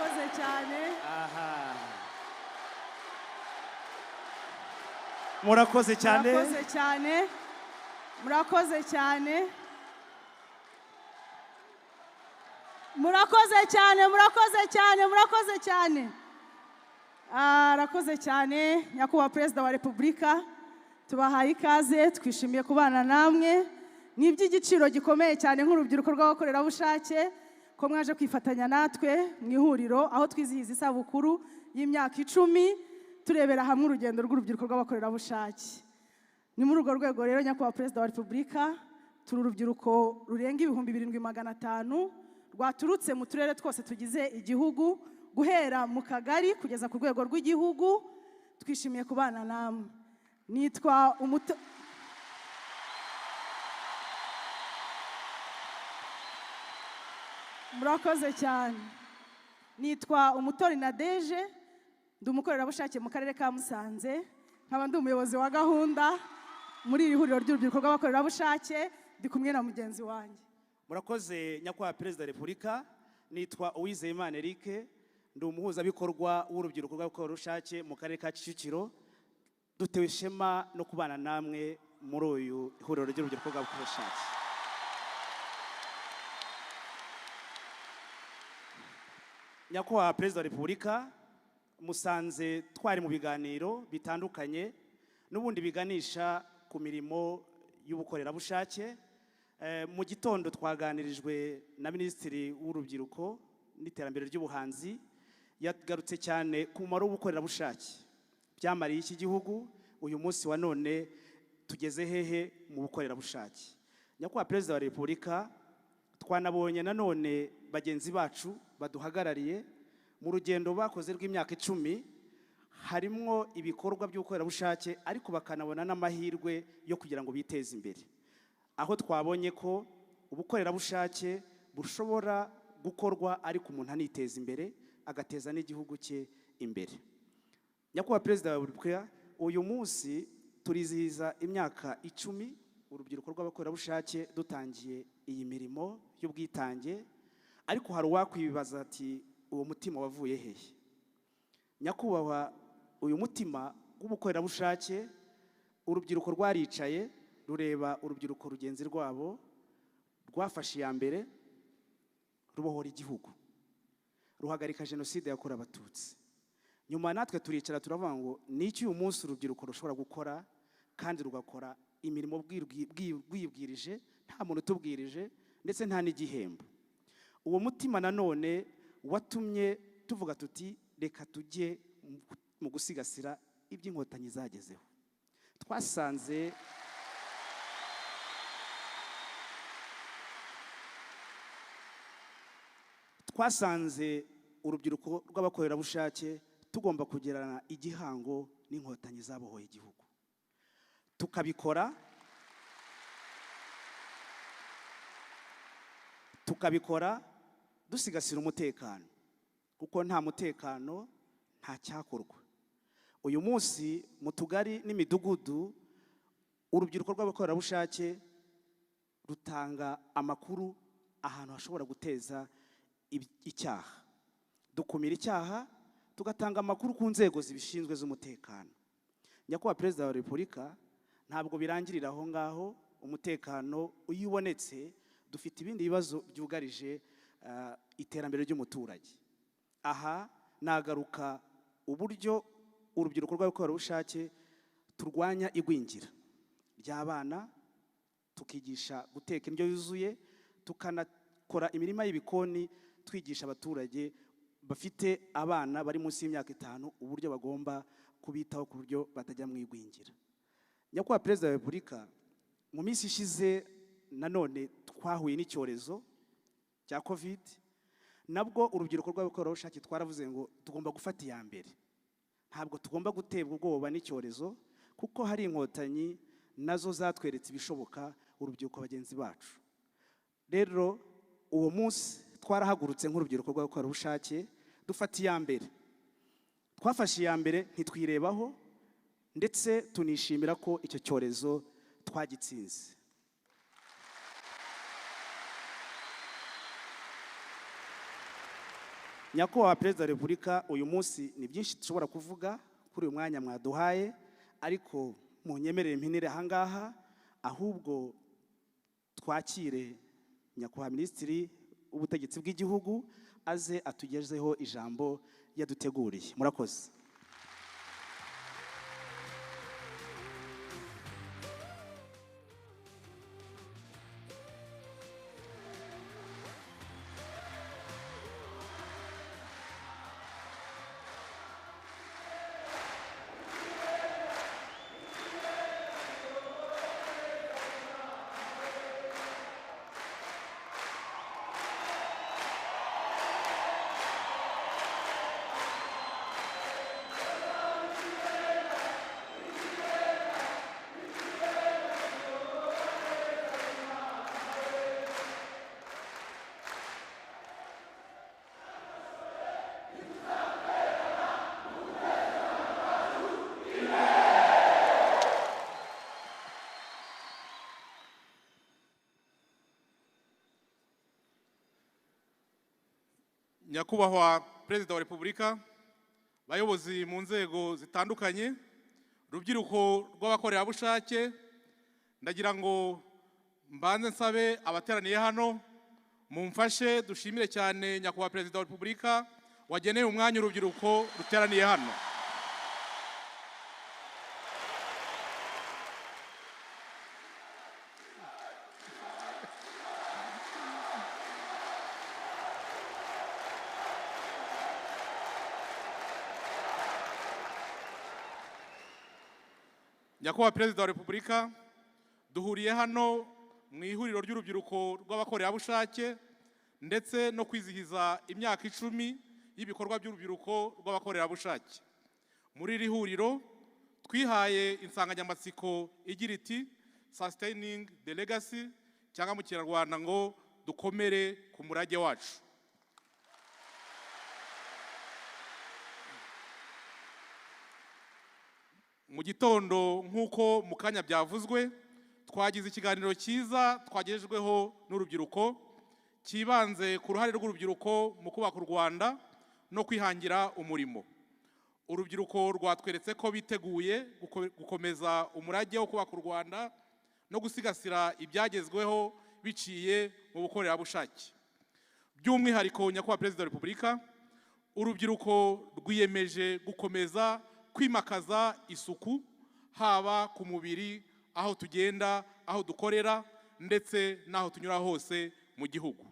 murakoze cyane. Aha. Murakoze cyane. Murakoze cyane. Murakoze cyane. Murakoze cyane, murakoze cyane, murakoze cyane. Arakoze cyane nyakubahwa Perezida wa Repubulika. Tubahaye ikaze, twishimiye kubana namwe. Ni iby'igiciro gikomeye cyane nk'urubyiruko rw'abakorerabushake ko mwaje kwifatanya natwe mu ihuriro aho twizihiza isabukuru y'imyaka 10 turebera hamwe urugendo rw'urubyiruko rw'abakorerabushake. Ni muri urwo rwego rero nyakubahwa Perezida wa Repubulika, turi urubyiruko rurenga 7500 rwaturutse mu turere twose tugize igihugu guhera mu kagari kugeza ku rwego rw'igihugu. Twishimiye kubana namwe. Nitwa Murakoze cyane. Nitwa Umutori Nadeje, ndi umukorerabushake mu karere ka Musanze, nkaba ndi umuyobozi wa gahunda muri iri huriro ry'urubyiruko rw'abakorerabushake, ndi kumwe na mugenzi wanjye. Murakoze nyakubahwa Perezida wa Repubulika. Nitwa Uwizeyimana Eric, ndi umuhuzabikorwa w'urubyiruko rw'abakorerabushake mu karere ka Kicukiro. Dutewe ishema no kubana namwe muri uyu ihuriro ry'urubyiruko rw'abakorerabushake. Nyakubahwa Perezida wa Repubulika, musanze twari mu biganiro bitandukanye n'ubundi biganisha ku mirimo y'ubukorerabushake. Mu gitondo twaganirijwe na Minisitiri w'Urubyiruko n'Iterambere ry'Ubuhanzi, yagarutse cyane ku mumaro w'ubukorerabushake byamariye iki gihugu. Uyu munsi wa none tugeze hehe mu bukorerabushake? Nyakubahwa Perezida wa Repubulika, twanabonye nanone bagenzi bacu baduhagarariye mu rugendo bakoze rw'imyaka 10 harimo ibikorwa by'ubukorerabushake, ariko bakanabona n'amahirwe yo kugira ngo biteze imbere, aho twabonye ko ubukorerabushake bushobora gukorwa ariko umuntu aniteza imbere agateza n'igihugu cye imbere. Nyakubahwa Perezida wa Repubulika, uyu munsi turizihiza imyaka 10 urubyiruko rw'abakorerabushake dutangiye iyi mirimo y'ubwitange, ariko hari uwakwibaza ati uwo mutima wavuye hehe? Nyakubahwa, uyu mutima w'ubukorerabushake, urubyiruko rwaricaye rureba urubyiruko rugenzi rwabo rwafashe iya mbere rubohora igihugu, ruhagarika jenoside yakorewe Abatutsi. Nyuma natwe turicara turavuga ngo n'iki uyu munsi urubyiruko rushobora gukora kandi rugakora imirimo rwibwirije, nta muntu utubwirije ndetse nta n'igihembo. Uwo mutima nanone watumye tuvuga tuti reka tujye mu gusigasira iby'inkotanyi zagezeho. Twasanze urubyiruko rw'abakorerabushake tugomba kugirana igihango n'inkotanyi zabohoye igihugu, tukabikora dusigasira umutekano, kuko nta mutekano nta cyakorwa. Uyu munsi mu tugari n'imidugudu urubyiruko rw'abakorerabushake rutanga amakuru ahantu hashobora guteza icyaha, dukumira icyaha, tugatanga amakuru ku nzego zibishinzwe z'umutekano. Nyakubahwa Perezida wa Repubulika, ntabwo birangirira aho ngaho. Umutekano iyo ubonetse, dufite ibindi bibazo byugarije iterambere ry'umuturage. Aha nagaruka uburyo urubyiruko rw'abakorerabushake turwanya igwingira ry'abana, tukigisha guteka indyo yuzuye, tukanakora imirima y'ibikoni twigisha abaturage bafite abana bari munsi y'imyaka 5 uburyo bagomba kubitaho ku buryo batajya mu igwingira. Nyakubahwa Perezida wa Repubulika, mu minsi ishize nanone twahuye n'icyorezo cya COVID. Nabwo urubyiruko rw'abakorerabushake twaravuze ngo tugomba gufata iya mbere, ntabwo tugomba guterwa ubwoba n'icyorezo, kuko hari inkotanyi nazo zatweretse ibishoboka urubyiruko bagenzi bacu. Rero uwo munsi twarahagurutse nk'urubyiruko rw'abakorerabushake dufata iya mbere. Twafashe iya mbere ntitwirebaho, ndetse tunishimira ko icyo cyorezo twagitsinze. nyakubahwa perezida wa repubulika, uyu munsi ni byinshi dushobora kuvuga kuri uyu mwanya mwaduhaye, ariko munyemerere mpinire ahangaha, ahubwo twakire nyakubahwa minisitiri w'ubutegetsi bw'igihugu aze atugezeho ijambo yaduteguriye. Murakoze. Nyakubahwa Perezida wa Repubulika, bayobozi mu nzego zitandukanye, rubyiruko rw'abakorerabushake, ndagira ngo mbanze nsabe abateraniye hano mumfashe dushimire cyane Nyakubahwa Perezida wa Repubulika wageneye umwanya urubyiruko ruteraniye hano. Nyakubahwa Perezida wa Repubulika, duhuriye hano mu ihuriro ry'urubyiruko rw'abakorerabushake ndetse no kwizihiza imyaka 10 y'ibikorwa by'urubyiruko rw'abakorerabushake. Muri iri huriro twihaye insanganyamatsiko igira iti Sustaining the Legacy, cyangwa mu Kinyarwanda ngo dukomere ku murage wacu. Mu gitondo nk'uko mu kanya byavuzwe, twagize ikiganiro cyiza twagejejweho n'urubyiruko kibanze ku ruhare rw'urubyiruko mu kubaka u Rwanda no kwihangira umurimo. Urubyiruko rwatweretse ko biteguye gukomeza umurage wo kubaka u Rwanda no gusigasira ibyagezweho biciye mu bukorerabushake. By'umwihariko Nyakubahwa Perezida wa Repubulika, urubyiruko rwiyemeje gukomeza kwimakaza isuku haba ku mubiri, aho tugenda, aho dukorera ndetse n'aho tunyura hose mu gihugu.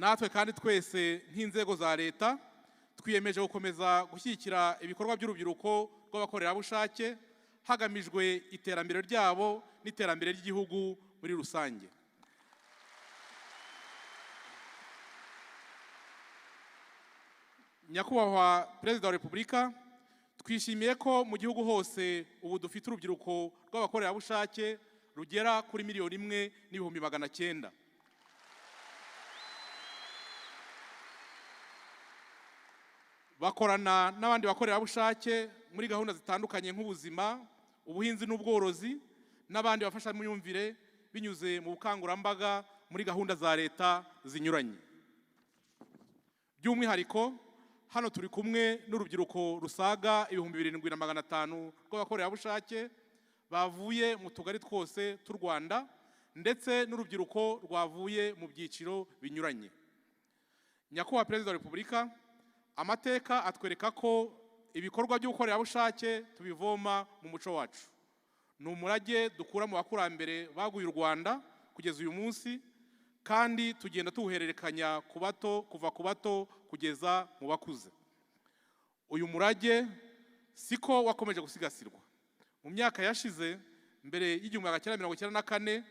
Natwe kandi twese nk'inzego za leta twiyemeje gukomeza gushyigikira ibikorwa by'urubyiruko rw'abakorerabushake hagamijwe iterambere ryabo n'iterambere ry'igihugu muri rusange. Nyakubahwa Perezida wa Repubulika, twishimiye ko mu gihugu hose ubu dufite urubyiruko rw'abakorerabushake rugera kuri 1,900,000. Bakorana n'abandi bakorerabushake muri gahunda zitandukanye nk'ubuzima, ubuhinzi n'ubworozi n'abandi bafasha mu myumvire binyuze mu bukangurambaga muri gahunda za leta zinyuranye. By'umwihariko hano turi kumwe n'urubyiruko rusaga 7,500 rw'abakorerabushake bavuye mu tugari twose t'u Rwanda ndetse n'urubyiruko rwavuye mu byiciro binyuranye. Nyakubahwa Perezida wa Repubulika, amateka atwereka ko ibikorwa by'ubukorerabushake tubivoma mu muco wacu. Ni umurage dukura mu bakurambere baguye u Rwanda kugeza uyu munsi, kandi tugenda tuwuhererekanya ku bato, kuva ku bato kugeza mu bakuze. Uyu murage siko wakomeje gusigasirwa. Mu myaka yashize, mbere y'1994,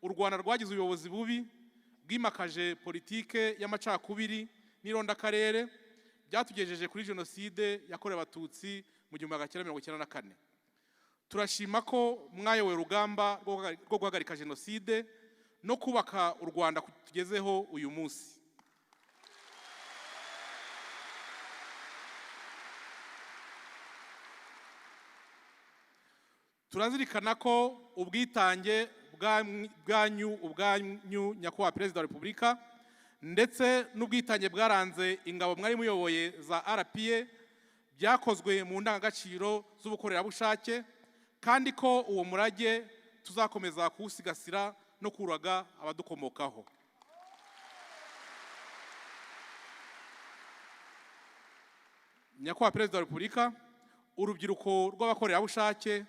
u Rwanda rwagize ubuyobozi bubi bwimakaje politike y'amacakubiri n'irondakarere byatugejeje kuri jenoside yakorewe Abatutsi mu 1994. Turashima ko mwayoboye urugamba rwo guhagarika jenoside no kubaka u Rwanda tugezeho uyu munsi. Turazirikana ko ubwitange ubwanyu nyakubahwa perezida wa repubulika, ndetse n'ubwitange bwaranze ingabo mwari muyoboye za RPA byakozwe mu ndangagaciro z'ubukorerabushake, kandi ko uwo murage tuzakomeza kuwusigasira no kuraga abadukomokaho. Nyakubahwa perezida wa repubulika, urubyiruko rw'abakorerabushake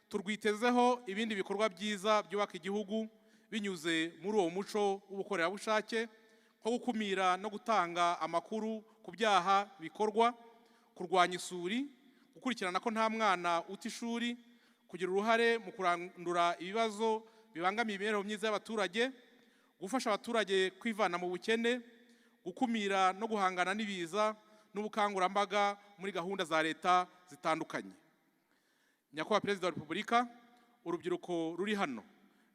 turwitezeho ibindi bikorwa byiza byubaka igihugu binyuze muri uwo muco w'ubukorerabushake, nko gukumira no gutanga amakuru ku byaha bikorwa, kurwanya isuri, gukurikirana ko nta mwana uta ishuri, kugira uruhare mu kurandura ibibazo bibangamiye imibereho myiza y'abaturage, gufasha abaturage kwivana mu bukene, gukumira no guhangana n'ibiza n'ubukangurambaga muri gahunda za leta zitandukanye. Nyakubahwa perezida wa repubulika, urubyiruko ruri hano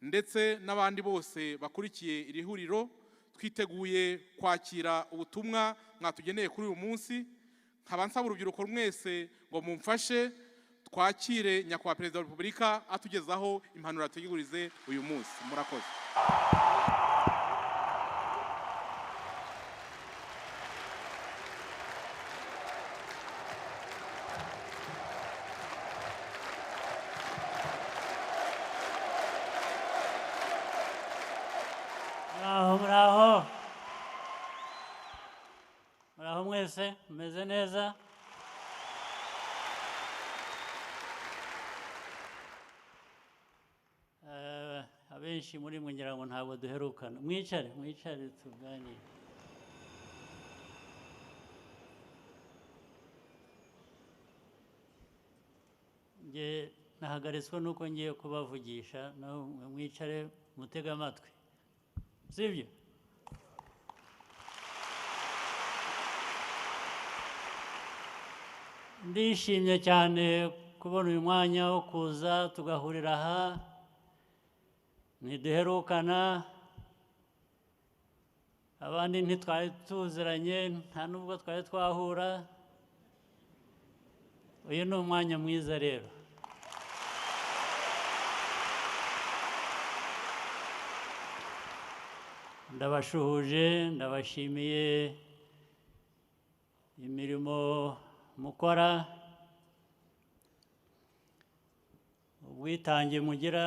ndetse n'abandi bose bakurikiye iri huriro twiteguye kwakira ubutumwa mwatugeneye kuri uyu munsi. Nkaba nsaba urubyiruko mwese ngo mumfashe twakire nyakubahwa perezida wa repubulika atugezaho impanuro yategurize uyu munsi. Murakoze. Muraho mwese, meze neza? Abenshi muri mwe ngira ngo ntabwo duherukana. Mwicare tuganire. Nge nahagaritswe nuko ngiye kubavugisha, naho mwicare mutega amatwi. Sibyo? Ndishimye cyane kubona uyu mwanya wo kuza tugahurira aha, ntiduherukana, abandi ntitwari tuziranye, nta nubwo twari twahura. Uyu ni umwanya mwiza rero. Ndabashuhuje, ndabashimiye imirimo mukora, ubwitange mugira.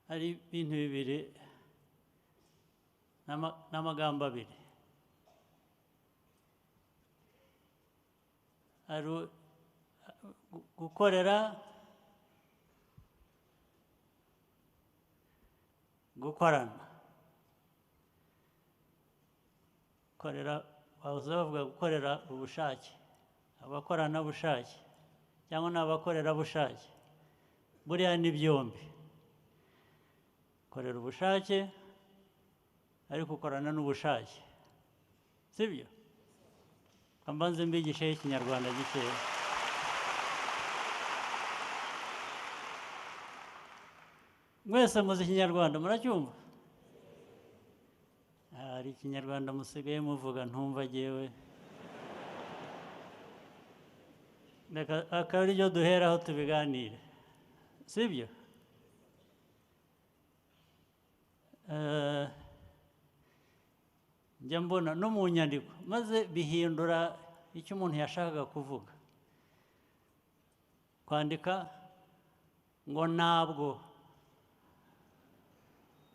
Hari ibintu bibiri n'amagambo abiri. Hari gukorera, gukorana. Bavuga gukorera ubushake, abakoranabushake cyangwa n'abakorerabushake. Buriya ni byombi. Korera ubushake ariko ukorana n'ubushake. Sibyo? Mbanze mbigishe ikinyarwanda gikeya. Mwese muzi ikinyarwanda, muracyumva? Hari ikinyarwanda musigaye muvuga ntumva jyewe. Akaba ari ryo duheraho tubiganire. Sibyo? Njya mbona no mu nyandiko maze bihindura icyo umuntu yashakaga kuvuga. Kwandika ngo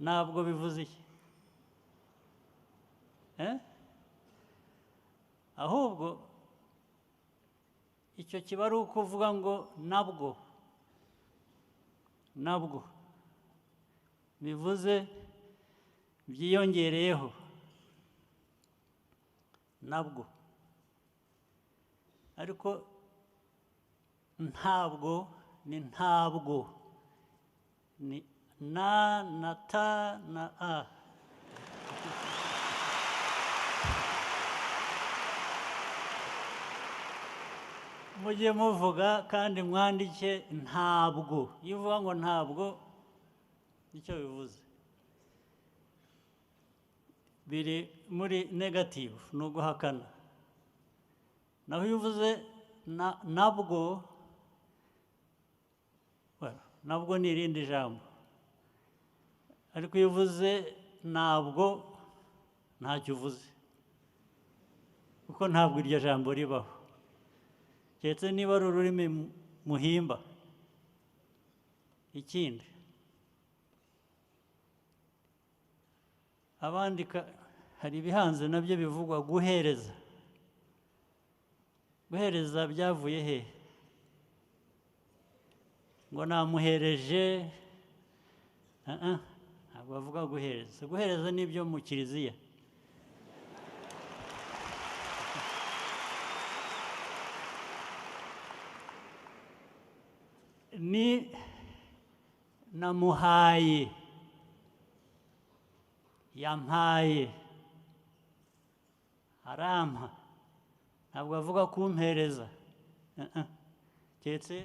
ntabwo bivuze iki? Ahubwo icyo kiba ari ukuvuga ngo nabwo bivuze byiyongereyeho. Nabwo. Ariko ntabwo ni ntabwo. Ni na ta na a. Mujye muvuga kandi mwandike ntabwo. Iyo uvuga ngo ntabwo icyo bivuze. Biri muri negative, ni uguhakana. Naho iyo uvuze nabwo Well, nabwo ni irindi jambo ariko iyo uvuze ntabwo ntacyo uvuze kuko ntabwo iryo jambo ribaho keretse niba ari ururimi muhimba ikindi abandika hari ibihanze nabyo bivugwa guhereza guhereza byavuye he ngo namuhereje ntabwo bavuga guhereza guhereza n'ibyo mu kiliziya ni namuhaye yampaye arampa ntabwo bavuga kumpereza keretse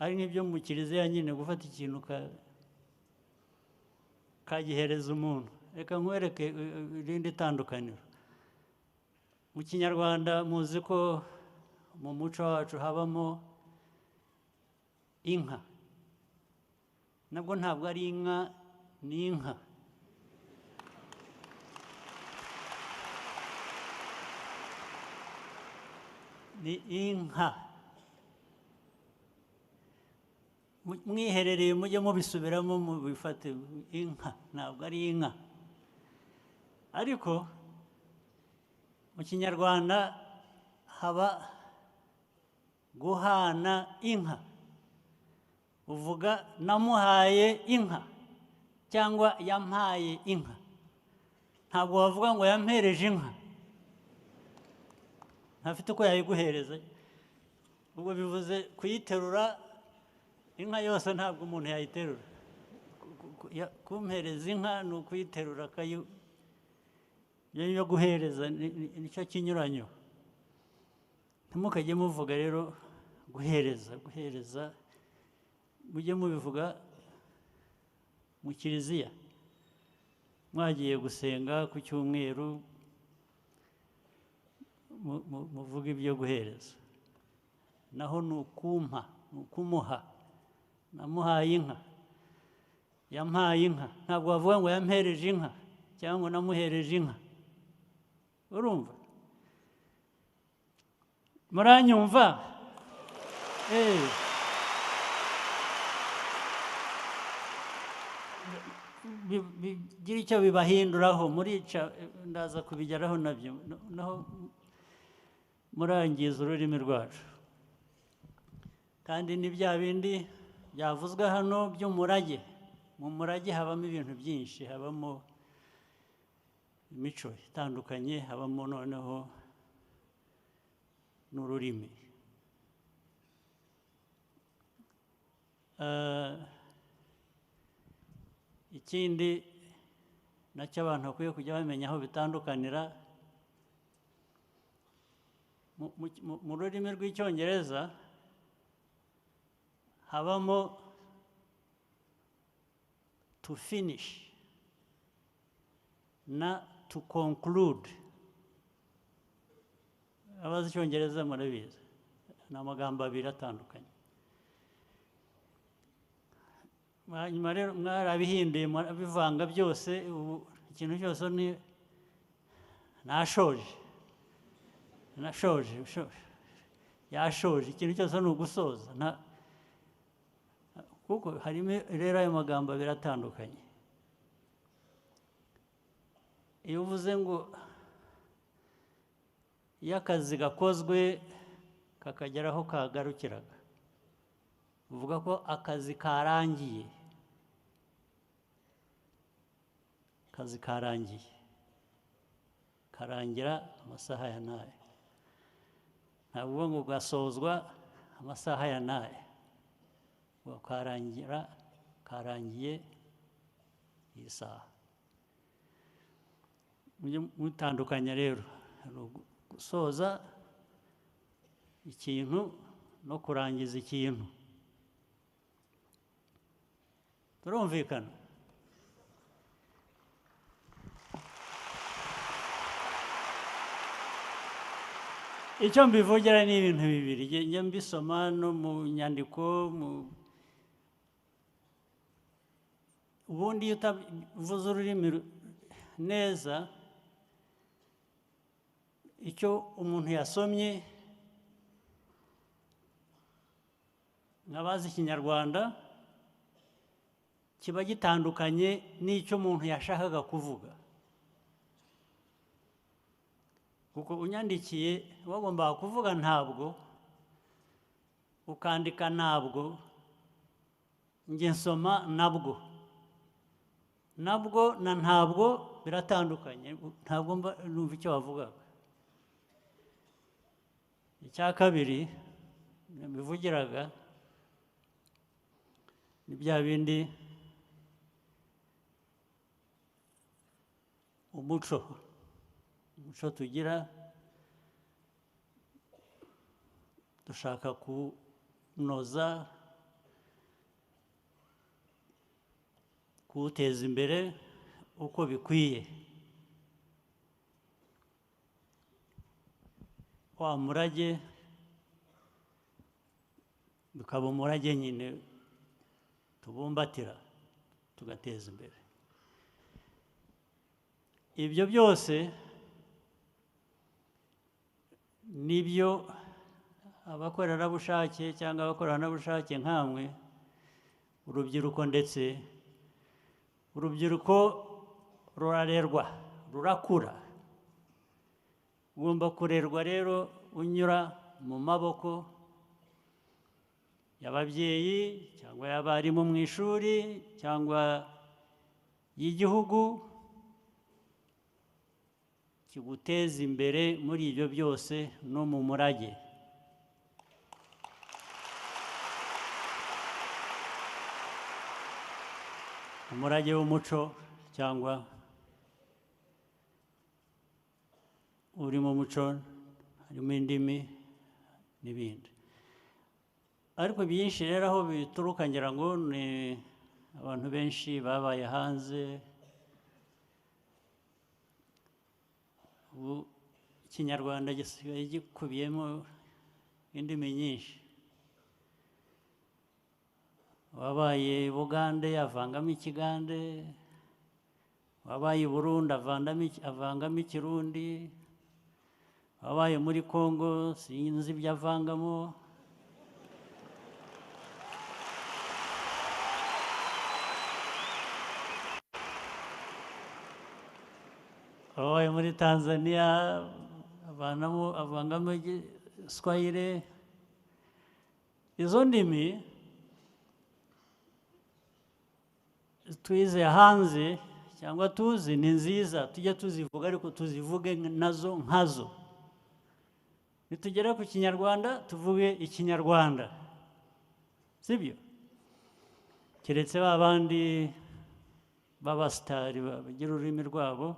ari nk'ibyo mu kiliziya nyine gufata ikintu kagihereza umuntu reka nkwereke irindi tandukaniro mu kinyarwanda muzi ko mu muco wacu habamo inka nabwo ntabwo ari inka ni inka ni inka mwiherereye mujye mubisubiramo mubifate inka ntabwo ari inka ariko mu kinyarwanda haba guhana inka uvuga namuhaye inka cyangwa yampaye inka ntabwo wavuga ngo yampereje inka ntafite uko yayiguhereza ubwo bivuze kuyiterura inka yose ntabwo umuntu yayiterura kumpereza inka ni ukuyiterura yo guhereza nicyo kinyuranyo ntimukajye muvuga rero guhereza mujye mubivuga mu kiliziya mwagiye gusenga ku cyumweru muvuga ibyo guhereza naho ni ukumpa ni ukumuha namuhaye inka yampaye inka ntabwo bavuga ngo yampereje inka cyangwa namuhereje inka urumva muranyumva bigira icyo bibahinduraho murica ndaza kubigeraho nabyo naho murangiza ururimi rwacu kandi ni bya bindi byavuzwe hano by'umurage mu murage habamo ibintu byinshi habamo imico itandukanye habamo noneho n'ururimi ikindi nacyo abantu bakwiye kujya bamenya aho bitandukanira mu rurimi rw'icyongereza habamo to finish na to conclude abazi icyongereza murabizi ni amagambo abiri atandukanye hanyuma rero mwarabihinduye murabivanga byose ubu ikintu cyose ni nashoje yashoje ikintu cyose ni ugusoza kuko harimo rero ayo magambo abiri atandukanye iyo uvuze ngo iyo akazi gakozwe kakagera aho kagarukiraga uvuga ko akazi karangiye akazi karangiye karangira amasaha ya n'aya ntabwo ngo gasozwa amasaha ya n'aya ngo karangiye iyi saha mutandukanya rero gusoza ikintu no kurangiza ikintu turumvikana icyo mbivugira ni ibintu bibiri njya mbisoma no mu nyandiko ubundi iyo utavuze ururimi neza, icyo umuntu yasomye nk'abazi ikinyarwanda kiba gitandukanye n'icyo umuntu yashakaga kuvuga. Kuko unyandikiye wagombaga kuvuga ntabwo, ukandika ntabwo, njye nsoma nabwo. Nabwo na ntabwo biratandukanye, ntabwo numva icyo wavugaga. Icya kabiri bivugiraga ni bya bindi umuco tugira, dushaka kunoza, kuwuteza imbere uko bikwiye. Wa murage bikaba umurage nyine tubumbatira tugateza imbere. Ibyo byose nibyo abakorerabushake cyangwa abakoranabushake nkamwe, urubyiruko, ndetse urubyiruko rurarerwa, rurakura. Ugomba kurerwa rero unyura mu maboko y'ababyeyi cyangwa y'abarimu mu ishuri cyangwa y'igihugu, kiguteza imbere muri ibyo byose no mu murage. Umurage w'umuco cyangwa uri mu muco, harimo indimi n'ibindi. Ariko byinshi rero aho bituruka ngira ngo ni abantu benshi babaye hanze. Ubu ikinyarwanda gisigaye gikubiyemo indimi nyinshi. Wabaye i Bugande avangamo Ikigande, wabaye i Burundi avangamo Ikirundi, wabaye muri Congo sinzi ibyo avangamo. Wabaye muri Tanzania avangamo Swahili. Izo ndimi twize hanze cyangwa tuzi ni nziza, tujya tuzivuga, ariko tuzivuge nazo nkazo. Nitugera ku Kinyarwanda tuvuge Ikinyarwanda, sibyo? Keretse ba bandi b'abasitari bagira ururimi rwabo,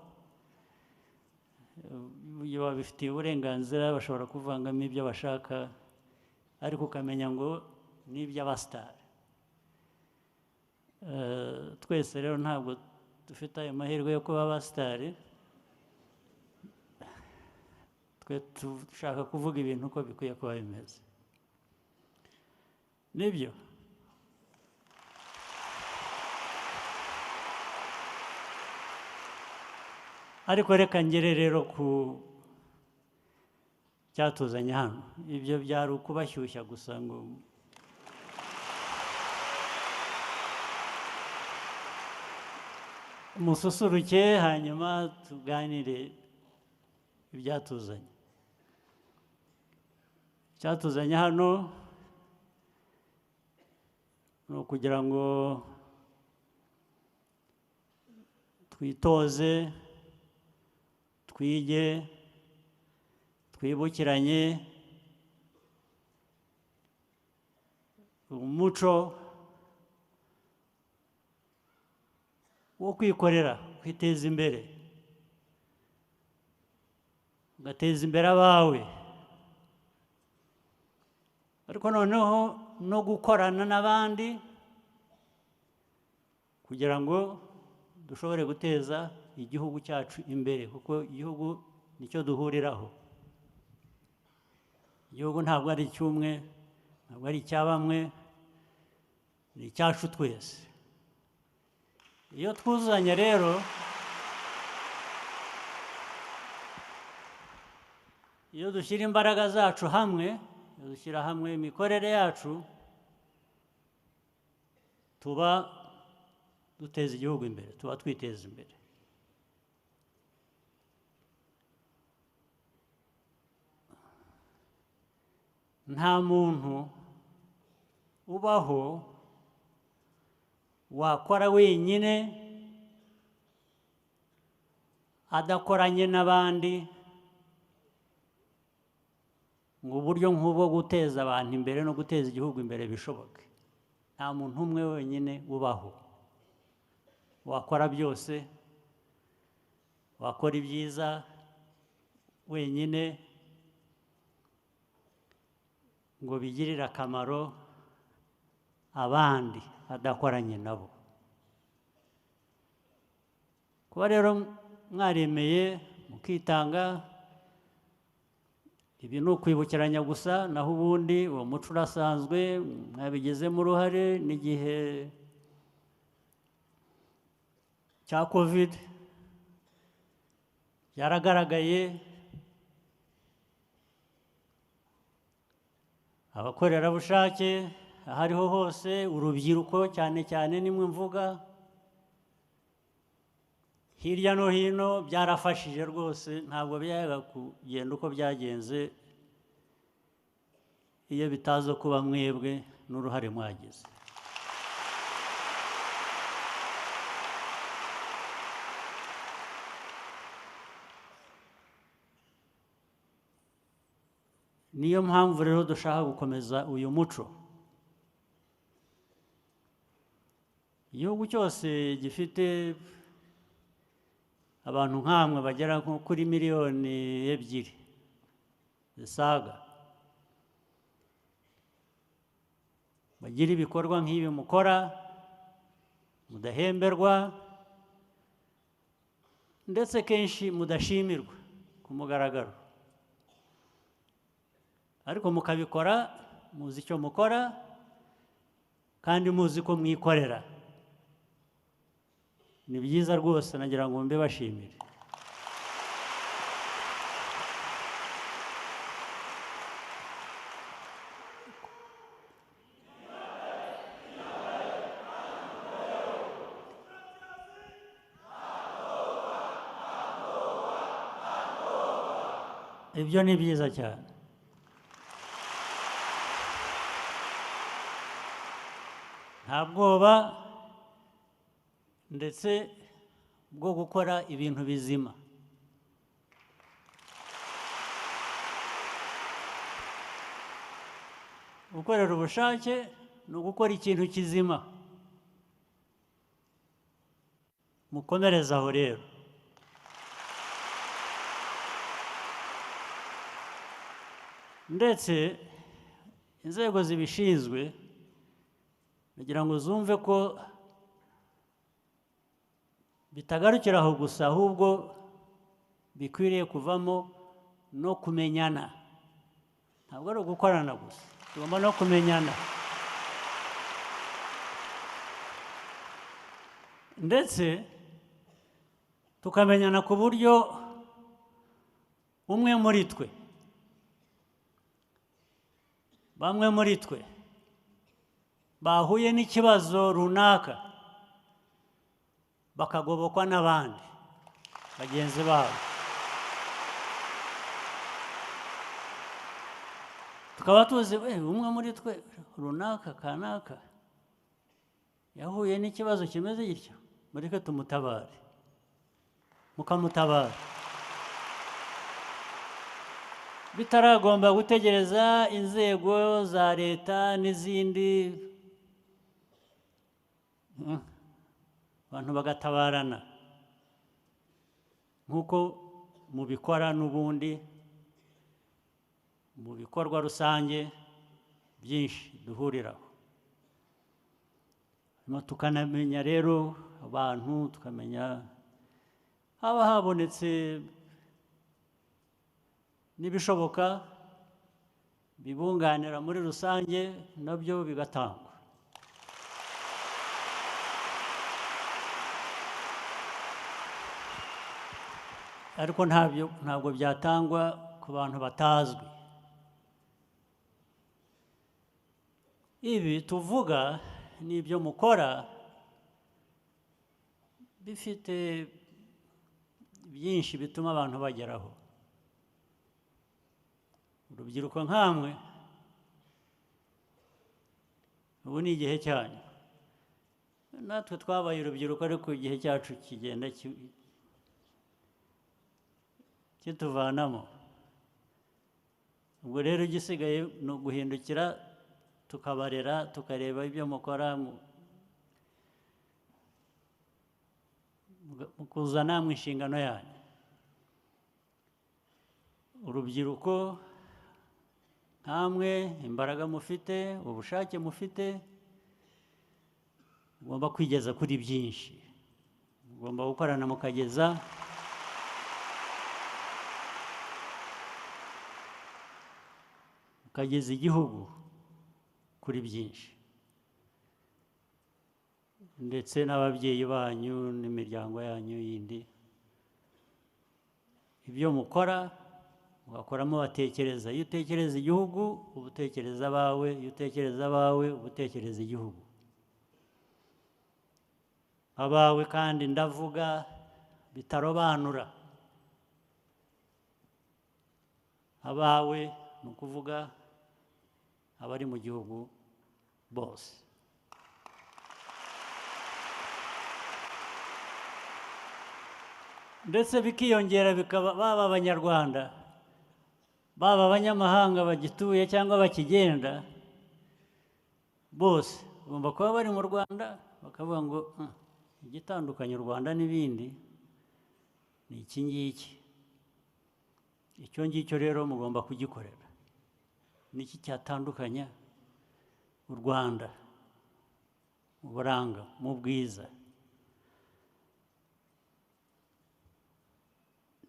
iyo babifitiye uburenganzira bashobora kuvangamo ibyo bashaka, ariko ukamenya ngo ni iby'abasitari. Twese rero ntabwo dufite ayo mahirwe yo kuba abasitari. Twe dushaka kuvuga ibintu uko bikwiye kuba bimeze. Nibyo. Ariko reka ngere rero ku cyatuzanye hano. Ibyo byari ukubashyushya gusa ngo mususuruke, hanyuma tuganire ibyatuzanye. Icyatuzanye hano ni ukugira ngo twitoze, twige, twibukiranye umuco wo kwikorera, kwiteza imbere, ugateza imbere abawe, ariko noneho no gukorana n'abandi kugira ngo dushobore guteza igihugu cyacu imbere, kuko igihugu nicyo duhuriraho. Igihugu ntabwo ari icy'umwe, ntabwo ari icya bamwe, ni icyacu twese. iyo twuzuzanya rero iyo dushyira imbaraga zacu hamwe iyo dushyira hamwe imikorere yacu tuba duteza igihugu imbere tuba twiteza imbere nta muntu ubaho wakora wenyine adakoranye n'abandi ngo uburyo nk'ubwo guteza abantu imbere no guteza igihugu imbere bishoboke nta muntu umwe wenyine ubaho wakora byose wakora ibyiza wenyine ngo bigirire akamaro abandi adakoranye nabo kuba rero mwaremeye mukitanga ibi ni ukwibukiranya gusa naho ubundi uwo muco urasanzwe mwabigizemo uruhare n'igihe cya covid byaragaragaye abakorerabushake aho ariho hose urubyiruko cyane cyane nimwe mvuga hirya no hino byarafashije rwose ntabwo byaga kugenda uko byagenze iyo bitaza kuba mwebwe n'uruhare mwagize niyo mpamvu rero dushaka gukomeza uyu muco igihugu cyose gifite abantu nk'amwe bagera nko kuri miliyoni ebyiri zisaga bagira ibikorwa nk'ibi mukora mudahemberwa ndetse kenshi mudashimirwa ku mugaragaro ariko mukabikora muzi icyo mukora kandi muzi ko mwikorera ni byiza rwose nagira ngo mbe bashimire ibyo ni byiza cyane nta bwoba ndetse bwo gukora ibintu bizima gukorera ubushake ni ugukora ikintu kizima mukomereze aho rero ndetse inzego zibishinzwe kugira ngo zumve ko bitagarukira aho gusa ahubwo bikwiriye kuvamo no kumenyana ntabwo ari ugukorana gusa tugomba no kumenyana ndetse tukamenyana ku buryo umwe muri twe bamwe muri twe bahuye n'ikibazo runaka bakagobokwa n'abandi bagenzi babo tukaba tuzi umwe muri twe runaka kanaka yahuye n'ikibazo kimeze gityo mureke tumutabare mukamutabara bitaragomba gutegereza inzego za leta n'izindi abantu bagatabarana nk'uko mubikora n'ubundi mu bikorwa rusange byinshi duhuriraho tukanamenya rero abantu tukamenya haba habonetse n'ibishoboka bibunganira muri rusange nabyo bigatangwa ariko ntabwo byatangwa ku bantu batazwi. Ibi tuvuga n'ibyo mukora bifite byinshi bituma abantu bageraho. Urubyiruko nkamwe, ubu ni igihe cyanyu. Natwe twabaye urubyiruko ariko igihe cyacu kigenda kituvanamo. Ubwo rero igisigaye ni uguhindukira tukabarera, tukareba ibyo mukora, mukuzana mu inshingano yanyu. Urubyiruko nkamwe, imbaraga mufite, ubushake mufite, mugomba kwigeza kuri byinshi. Mugomba gukorana mukageza igihugu kuri byinshi, ndetse n'ababyeyi banyu n'imiryango yanyu yindi. Ibyo mukora mugakoramo batekereza. Iyo utekereza igihugu uba utekereza abawe, iyo utekereza abawe uba utekereza igihugu. Abawe kandi ndavuga bitarobanura. Abawe ni ukuvuga abari mu gihugu bose. Ndetse bikiyongera bikaba baba abanyarwanda, baba abanyamahanga bagituye cyangwa bakigenda, bose bagomba kuba bari mu Rwanda bakavuga ngo igitandukanye u Rwanda n'ibindi ni iki ngiki. Icyo ngicyo rero mugomba kugikorera. Niki cyatandukanya u Rwanda mu buranga, mu bwiza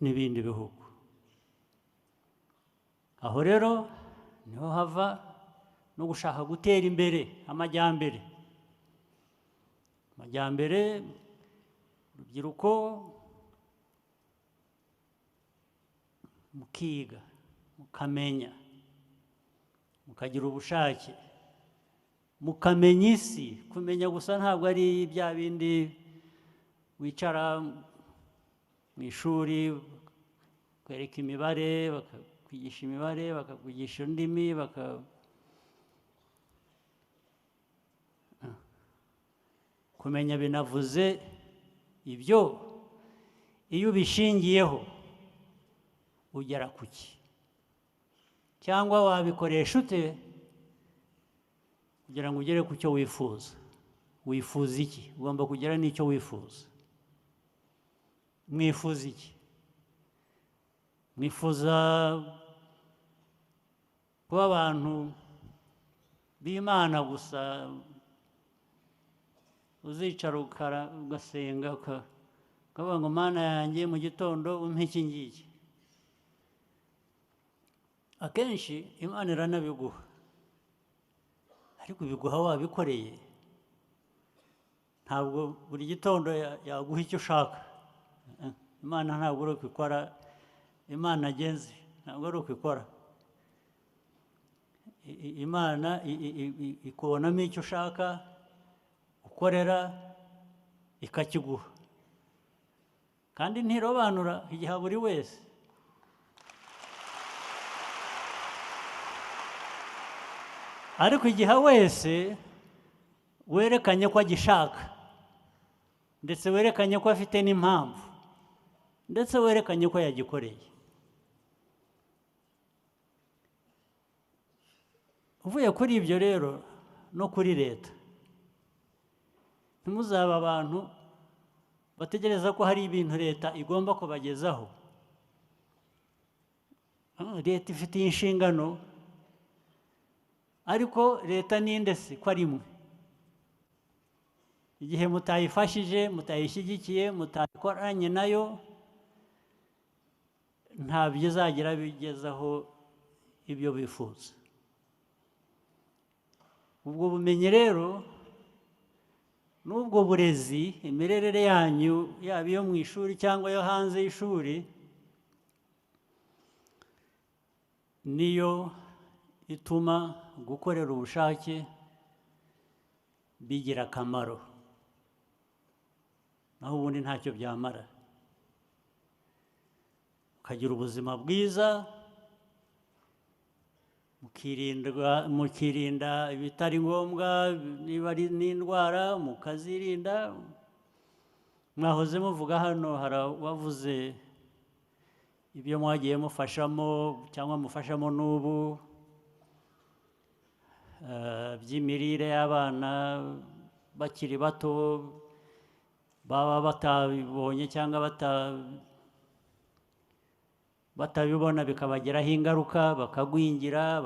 n'ibindi bihugu. Aho rero niho hava no gushaka gutera imbere, amajyambere. Urubyiruko mukiga, mukamenya, mukagira ubushake, mukamenya isi. Kumenya gusa ntabwo ari bya bindi wicara mu ishuri kwereka imibare, bakakwigisha imibare, bakakwigisha indimi, kumenya binavuze ibyo. Iyo ubishingiyeho ugera kuki? Cyangwa wabikoresha ute kugira ngo ugere ku cyo wifuza? Wifuza iki? Ugomba kugera n'icyo wifuza. Mwifuza iki? Mwifuza kuba abantu b'Imana gusa, uzicara ugasenga ukavuga ngo Mana yanjye mu gitondo umpe iki ngiki? Akenshi Imana iranabiguha, ariko ibiguha wabikoreye. Ntabwo buri gitondo yaguha icyo ushaka. Imana ntabwo ari uko ikora. Imana agenzi ntabwo ari uko ikora. Imana ikubonamo icyo ushaka, ukorera, ikakiguha. Kandi ntirobanura, igiha buri wese. Ariko igiha wese werekanye ko agishaka, ndetse werekanye ko afite n'impamvu, ndetse werekanye ko yagikoreye. Uvuye kuri ibyo rero no kuri leta, ntimuzabe abantu bategereza ko hari ibintu leta igomba kubagezaho. Leta ifitiye inshingano, ariko leta ninde se ko ari imwe? Igihe mutayifashije, mutayishyigikiye, mutakoranye nayo, ntabyo izagira bigezaho ibyo bifuza. Ubwo bumenyi rero n'ubwo burezi, imirerere yanyu yaba iyo mu ishuri cyangwa yo hanze y'ishuri, niyo ituma gukorera ubushake bigira akamaro, naho ubundi ntacyo byamara. Ukagira ubuzima bwiza, mukirinda ibitari ngombwa, niba ari n'indwara mukazirinda. Mwahoze muvuga hano, hari abavuze ibyo mwagiye mufashamo cyangwa mufashamo n'ubu, by'imirire y'abana bakiri bato baba batabibonye cyangwa batabibona, bikabagiraho ingaruka, bakagwingira,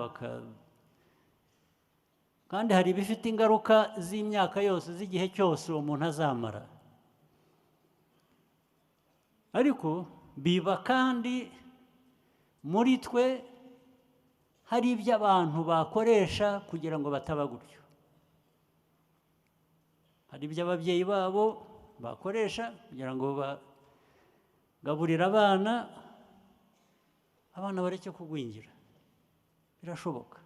kandi hari ibifite ingaruka z'imyaka yose, z'igihe cyose uwo muntu azamara. Ariko biba kandi muri twe hari ibyo abantu bakoresha kugira ngo bataba gutyo. Hari ibyo ababyeyi babo bakoresha kugira ngo bagaburire abana bareke kugwingira. Birashoboka,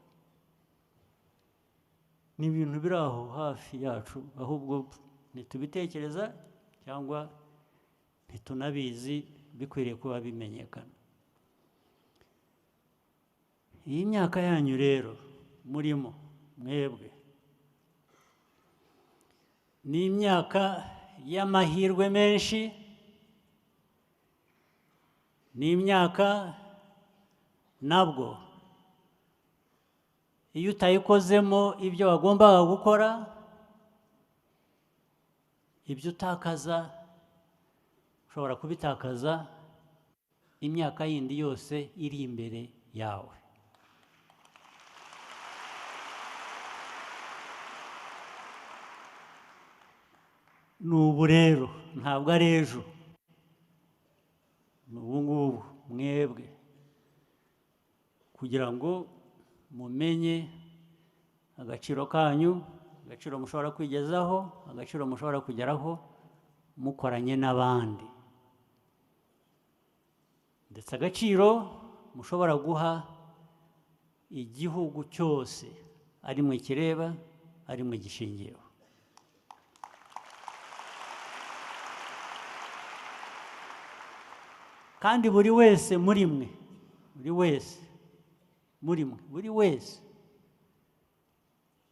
ni ibintu biri aho hafi yacu, ahubwo ntitubitekereza cyangwa ntitunabizi, bikwiriye kuba bimenyekana. Iyi myaka yanyu rero murimo mwebwe ni imyaka y'amahirwe menshi, ni imyaka nabwo iyo utayikozemo ibyo wagombaga gukora, ibyo utakaza ushobora kubitakaza imyaka yindi yose iri imbere yawe. Ni ubu rero, ntabwo ari ejo, ni ubu ngubu mwebwe, kugira ngo mumenye agaciro kanyu, agaciro mushobora kwigezaho, agaciro mushobora kugeraho mukoranye n'abandi, ndetse agaciro mushobora guha igihugu cyose, ari mwe kireba, ari mwe gishingiyeho. Kandi buri wese muri mwe, buri wese muri mwe, buri wese,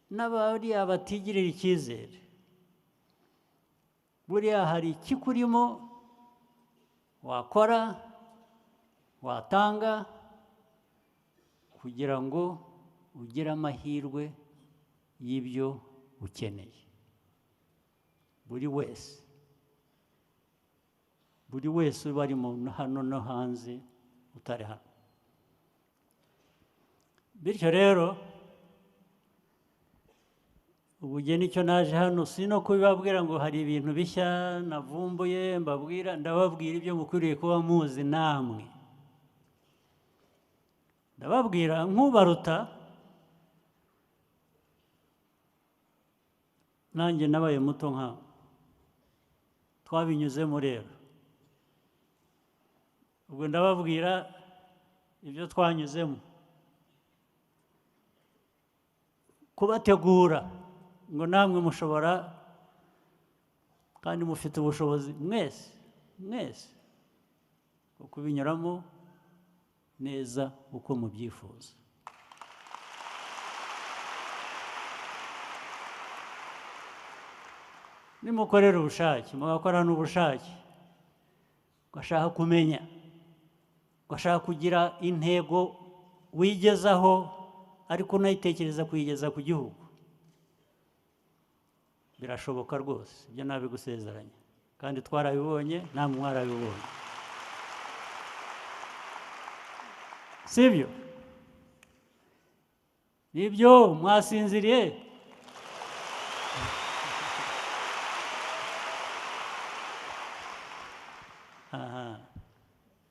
n'abariya batigirira icyizere, buriya hari ikikurimo wakora, watanga, kugira ngo ugire amahirwe y'ibyo ukeneye. Buri wese, buri wese uba ari hano no hanze, utari hano. Bityo rero ubugeni icyo naje hano si no kubibabwira ngo hari ibintu bishya navumbuye mbabwira, ndababwira ibyo mukwiriye kuba muzi namwe. Ndababwira nk'ubaruta, nanjye nabaye muto nkawe, twabinyuzemo rero. Ubwo ndababwira ibyo twanyuzemo, kubategura ngo namwe mushobora kandi mufite ubushobozi mwese bwo kubinyuramo neza uko mubyifuza. Nimukorera ubushake, mugakorana ubushake, ugashaka kumenya, ugashaka kugira intego wigezaho, ariko unayitekereza kuyigeza ku gihugu, birashoboka rwose. Ibyo nabigusezeranya, kandi twarabibonye, namwe mwarabibonye, sibyo? Nibyo, mwasinziriye? Aha,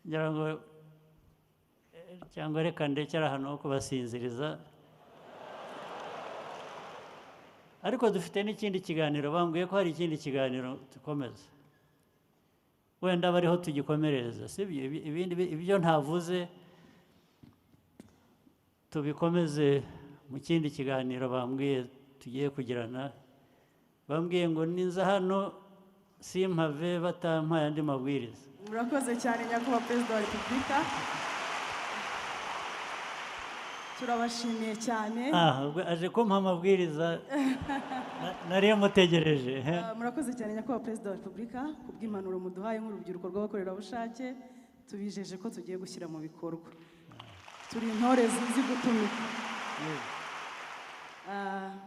ngira ngo cyangwa reka ndekera hano ho kubasinziriza. Ariko dufite n'ikindi kiganiro, bambwiye ko hari ikindi kiganiro dukomeza, wenda bariho tugikomereza, sibyo? Ibindi ibyo ntavuze tubikomeze mu kindi kiganiro bambwiye tugiye kugirana, bambwiye ngo niza hano simpave batampaye andi mabwiriza. murakoze cyane nyakubahwa perezida wa repubulika, turabashimiye cyane. ubwo aje kumpa amabwiriza nari mutegereje. Murakoze cyane nyakubahwa perezida wa repubulika ku bw'impanuro muduhaye nk'urubyiruko rw'abakorerabushake, tubijeje ko tugiye gushyira mu bikorwa. Turi intore zizi gutumika.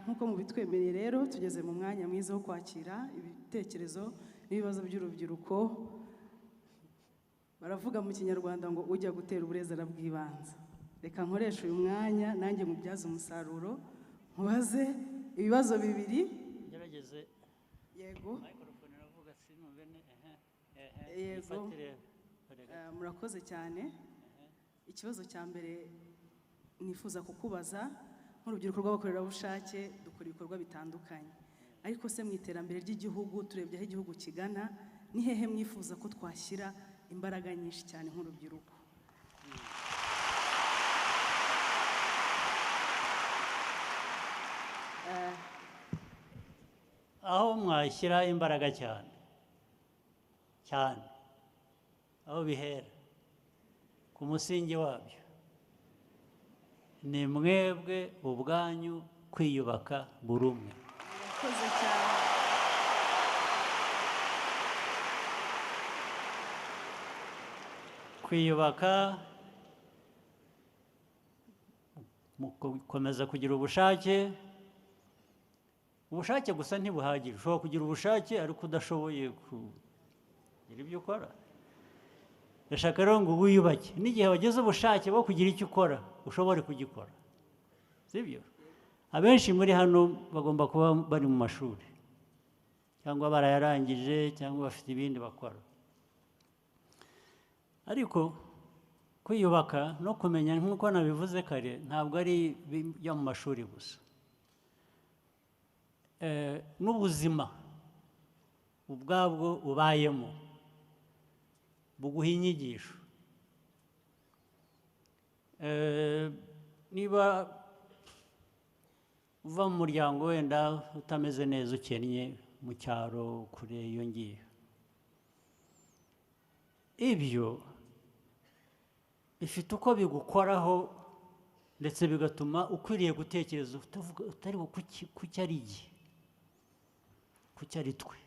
Nk'uko mubitwemereye rero, tugeze mu mwanya mwiza wo kwakira ibitekerezo n'ibibazo by'urubyiruko. Baravuga mu kinyarwanda ngo ujya gutera uburezi arabwibanza. Reka nkoreshe uyu mwanya nanjye mubyaze umusaruro, mubaze ibibazo bibiri. Gerageze. Yego. Microphone iravuga sinumve ne. Yego. Murakoze cyane. Ikibazo cya mbere nifuza kukubaza, nk'urubyiruko rw'abakorerabushake dukora ibikorwa bitandukanye, ariko se mu iterambere ry'igihugu turebye aho igihugu kigana, ni hehe mwifuza ko twashyira imbaraga nyinshi cyane nk'urubyiruko? Aho mwashyira imbaraga cyane cyane, aho bihera ku musingi wabyo ni mwebwe ubwanyu kwiyubaka buri umwe. Murakoze cyane. Kwiyubaka, mukomeza kugira ubushake. Ubushake gusa ntibuhagije, ushobora kugira ubushake ariko udashoboye kugira ibyo ukora. Ndashaka rero ngo wiyubake, n'igihe wagize ubushake bwo kugira icyo ukora ushobore kugikora, sibyo? Abenshi muri hano bagomba kuba bari mu mashuri cyangwa barayarangije cyangwa bafite ibindi bakora, ariko kwiyubaka no kumenya nk'uko nabivuze kare ntabwo ari ibyo mu mashuri gusa. N'ubuzima ubwabwo ubayemo buguha inyigisho. Niba uva mu muryango wenda utameze neza, ukennye, mu cyaro kure iyo ngiyo, ibyo bifite uko bigukoraho ndetse bigatuma ukwiriye gutekereza utari kuki ari igihe, kuki ari twe,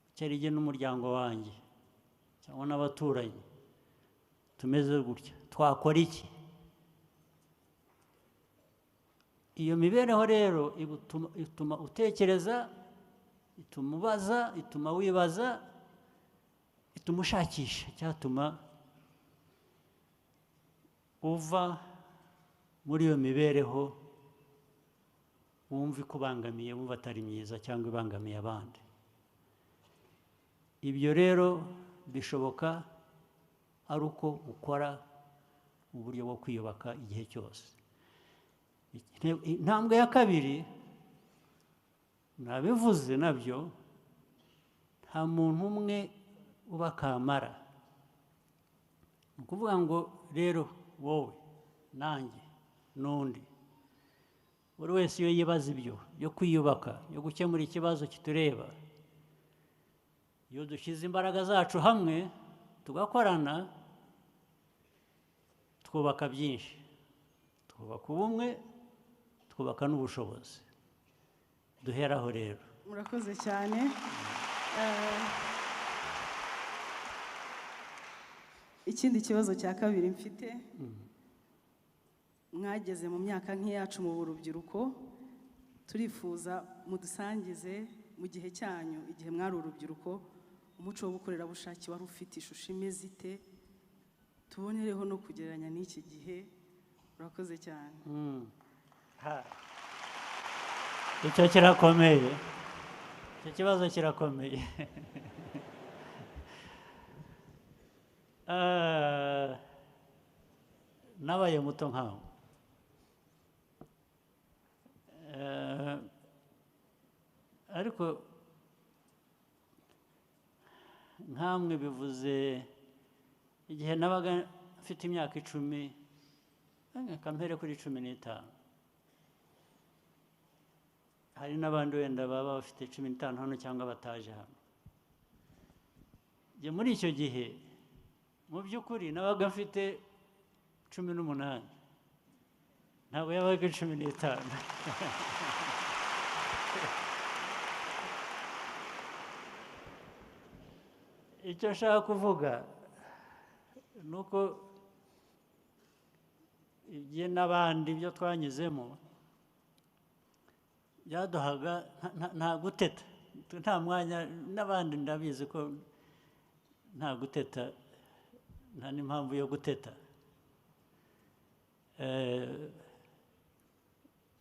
kuki ari jye n'umuryango wanjye cyangwa n'abaturanyi tumeze gutya, twakora iki? Iyo mibereho rero ituma utekereza, ituma ubaza, ituma wibaza, ituma ushakisha, cyatuma uva muri iyo mibereho wumva ikubangamiye, wumva atari myiza cyangwa ibangamiye abandi. Ibyo rero bishoboka ari uko ukora uburyo bwo kwiyubaka igihe cyose. Intambwe ya kabiri nabivuze nabyo, nta muntu umwe uba kamara. Ni ukuvuga ngo rero wowe nanjye n'undi, buri wese iyo yibaza ibyo byo kwiyubaka, yo gukemura ikibazo kitureba, iyo dushyize imbaraga zacu hamwe tugakorana, twubaka byinshi, twubaka ubumwe, twubaka n'ubushobozi. Duheraho rero. Murakoze cyane. Ikindi kibazo cya kabiri mfite, mwageze mu myaka nk'iyacu mu rubyiruko, turifuza mudusangize mu gihe cyanyu, igihe mwari urubyiruko, umuco w'ubukorerabushake wari ufite ishusho imeze ite, tubonereho no kugereranya n'iki gihe. Murakoze cyane. Icyo kirakomeye, icyo kibazo kirakomeye. Nabaye muto nkawe, ariko nkamwe bivuze igihe nabaga mfite imyaka 10 kampere kuri 15. Hari n'abandi wenda baba bafite 15 hano cyangwa bataje hano. Njye muri icyo gihe mu by'ukuri nabaga mfite 18, ntabwo yabaga 15. Icyo nshaka kuvuga ni uko igihe n'abandi ibyo twanyuzemo byaduhaga nta guteta, nta mwanya, n'abandi ndabizi ko nta guteta, nta n'impamvu yo guteta.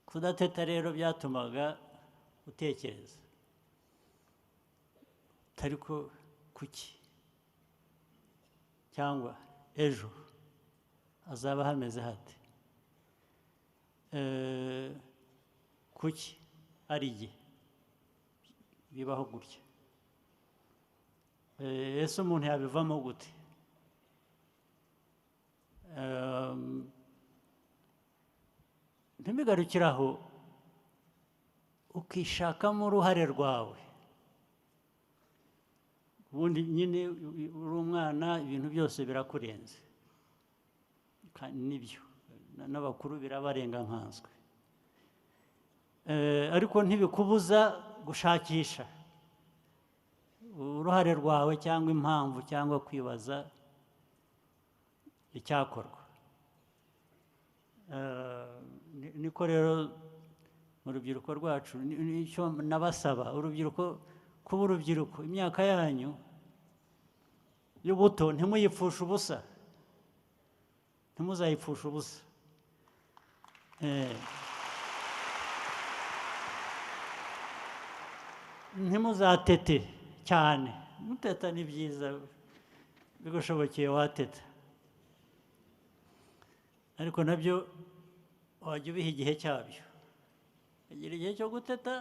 Kudateta rero byatumaga utekereza, ariko kuki cyangwa ejo hazaba hameze hate, kuki ari igihe bibaho gutya, ese umuntu yabivamo gute? Ntibigarukire aho, ukishakamo uruhare rwawe. Ubundi nyine uri umwana, ibintu byose birakurenze, nibyo n'abakuru birabarenga nkanswe, ariko ntibikubuza gushakisha uruhare rwawe cyangwa impamvu cyangwa kwibaza icyakorwa. Niko rero mu rubyiruko rwacu nicyo nabasaba, urubyiruko, kuba urubyiruko, imyaka yanyu y'ubuto ntimuyipfushe ubusa, ntimuzayipfushe ubusa. Ntimuzatete cyane, muteta ni byiza, bigushobokeye wateta, ariko nabyo wajya ubiha igihe cyabyo. Ukagira igihe cyo guteta,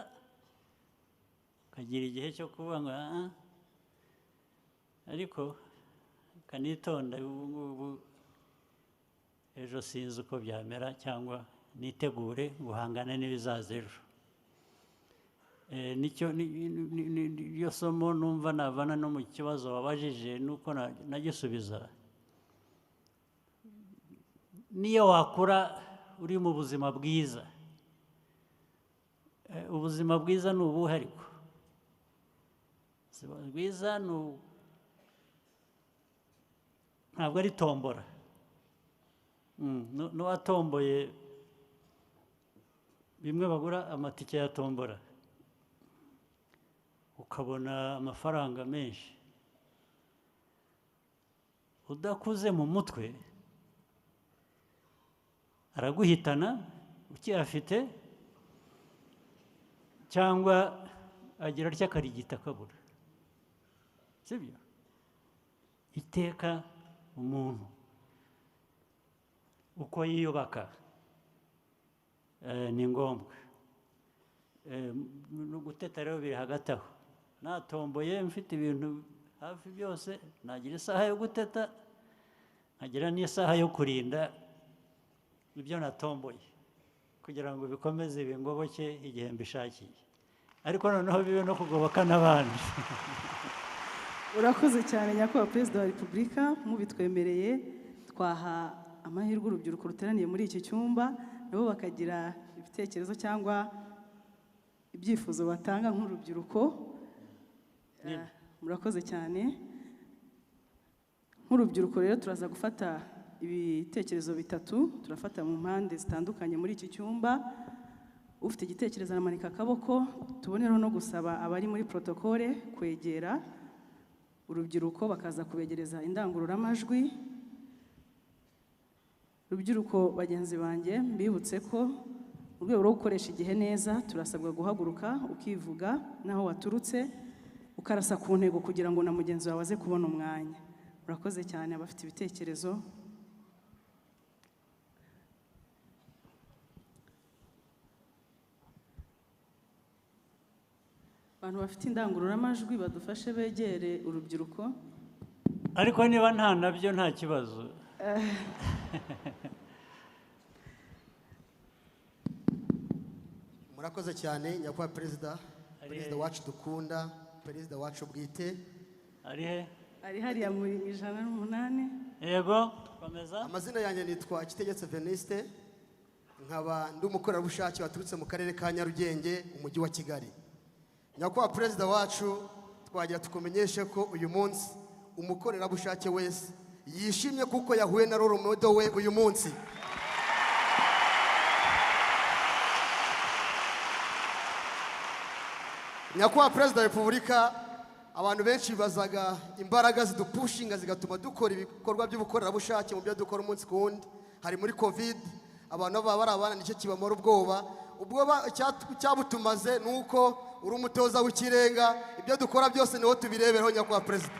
ukagira igihe cyo kuvuga ngo ariko kanitonda, ubu ejo sinzi uko byamera, cyangwa nitegure guhangana n'ibizaza ejo. Niyo somo numva navana no mu kibazo wabajije, nuko nagisubiza. Niyo wakura uri mu buzima bwiza, ubuzima bwiza ni ubuhe ariko? Ubuzima bwiza ntabwo ari tombora. N'uwatomboye bimwe bagura amatike ya tombora, ukabona amafaranga menshi, udakuze mu mutwe araguhitana ukiyafite, cyangwa agira atya akarigita akabura, sibyo? Iteka umuntu uko yiyubaka ni ngombwa. No guteta rero biri hagati aho. Natomboye mfite ibintu hafi byose, nagira isaha yo guteta, nkagira n'isaha yo kurinda ibyo natomboye, kugira ngo bikomeze bingoboke igihe mbishakiye, ariko noneho bibe no kugoboka n'abandi. Urakoze cyane nyakubahwa Perezida wa Repubulika, mubitwemereye twaha amahirwe urubyiruko ruteraniye muri iki cyumba, nabo bakagira ibitekerezo cyangwa ibyifuzo batanga nk'urubyiruko. Murakoze cyane. Nk'urubyiruko rero turaza gufata ibitekerezo bitatu, turafata mu mpande zitandukanye muri iki cyumba. Ufite igitekerezo aramanika akaboko, tubonereho no gusaba abari muri protokole kwegera urubyiruko bakaza kubegereza indangururamajwi. Rubyiruko bagenzi banjye, mbibutse ko mu rwego rwo gukoresha igihe neza, turasabwa guhaguruka ukivuga naho waturutse, ukarasa ku ntego kugira ngo na mugenzi wawe aze kubona umwanya. Urakoze cyane. Abafite ibitekerezo, abantu bafite indangururamajwi badufashe begere urubyiruko. Ariko niba nta nabyo nta kibazo. murakoze cyane nyakubahwa perezida wacu dukunda, perezida wacu bwite. Ari he? ari hariya muri 108. Yego, komeza. Amazina yanjye nitwa Kitegetse Veniste, nkaba ndi umukorerabushake waturutse mu karere ka Nyarugenge, umujyi wa Kigali. Nyakubahwa perezida wacu, twagira tukumenyeshe ko uyu munsi umukorerabushake wese yishimye kuko yahuye na role model we uyu munsi. Nyakubahwa perezida wa Repubulika, abantu benshi bazaga imbaraga zidupushinga zigatuma dukora ibikorwa by'ubukorerabushake mu byo dukora umunsi ku wundi. Hari muri covid abantu baba barabana nicyo kibamara ubwoba cyabutumaze nuko uri umutoza w'ikirenga, ibyo dukora byose niho tubireberaho nyakubahwa perezida.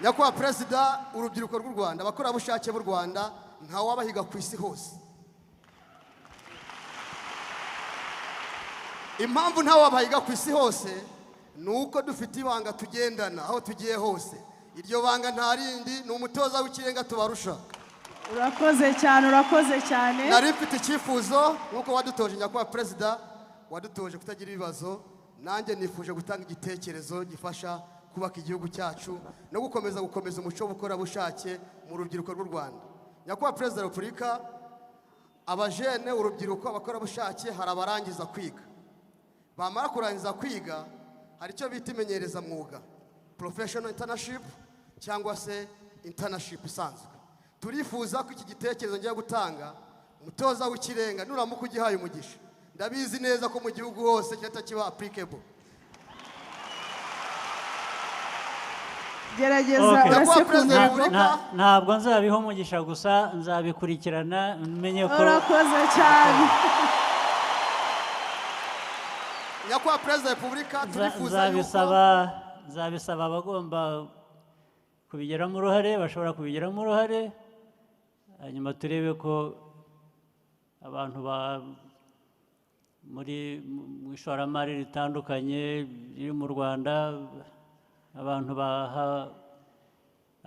Nyakubahwa perezida, urubyiruko rw'u Rwanda, abakorerabushake b'u Rwanda nta wabahiga ku isi hose. Impamvu nta wabahiga ku isi hose nuko dufite ibanga tugendana aho tugiye hose. Iryo banga nta rindi, ni umutoza w'ikirenga tubarusha. Urakoze cyane, urakoze cyane. Nari mfite icyifuzo nkuko wadutoje nyakubahwa perezida, wadutoje kutagira ibibazo. Nanjye nifuje gutanga igitekerezo gifasha kubaka igihugu cyacu no gukomeza umuco w'ubukorerabushake mu rubyiruko rw'u Rwanda. Nyakubahwa perezida wa Repubulika, abajene, urubyiruko, abakorerabushake hari abarangiza kwiga. Bamara kurangiza kwiga hari icyo bita imenyereza mwuga, professional internship cyangwa se internship isanzwe. Turifuza ko iki gitekerezo ngiye gutanga umutoza w'ikirenga nuramuka ugihaye umugisha, ndabizi neza ko mu gihugu hose cyata kiba applicable. Gerageza urase ku ntego. Ntabwo nzabiho umugisha gusa, nzabikurikirana menye ko. Urakoze cyane. Nyakubahwa perezida wa Repubulika, turifuza yuko nzabisaba abagomba kubigiramo uruhare, bashobora kubigiramo uruhare, hanyuma turebe ko abantu muri mu ishoramari ritandukanye riri mu Rwanda, abantu baha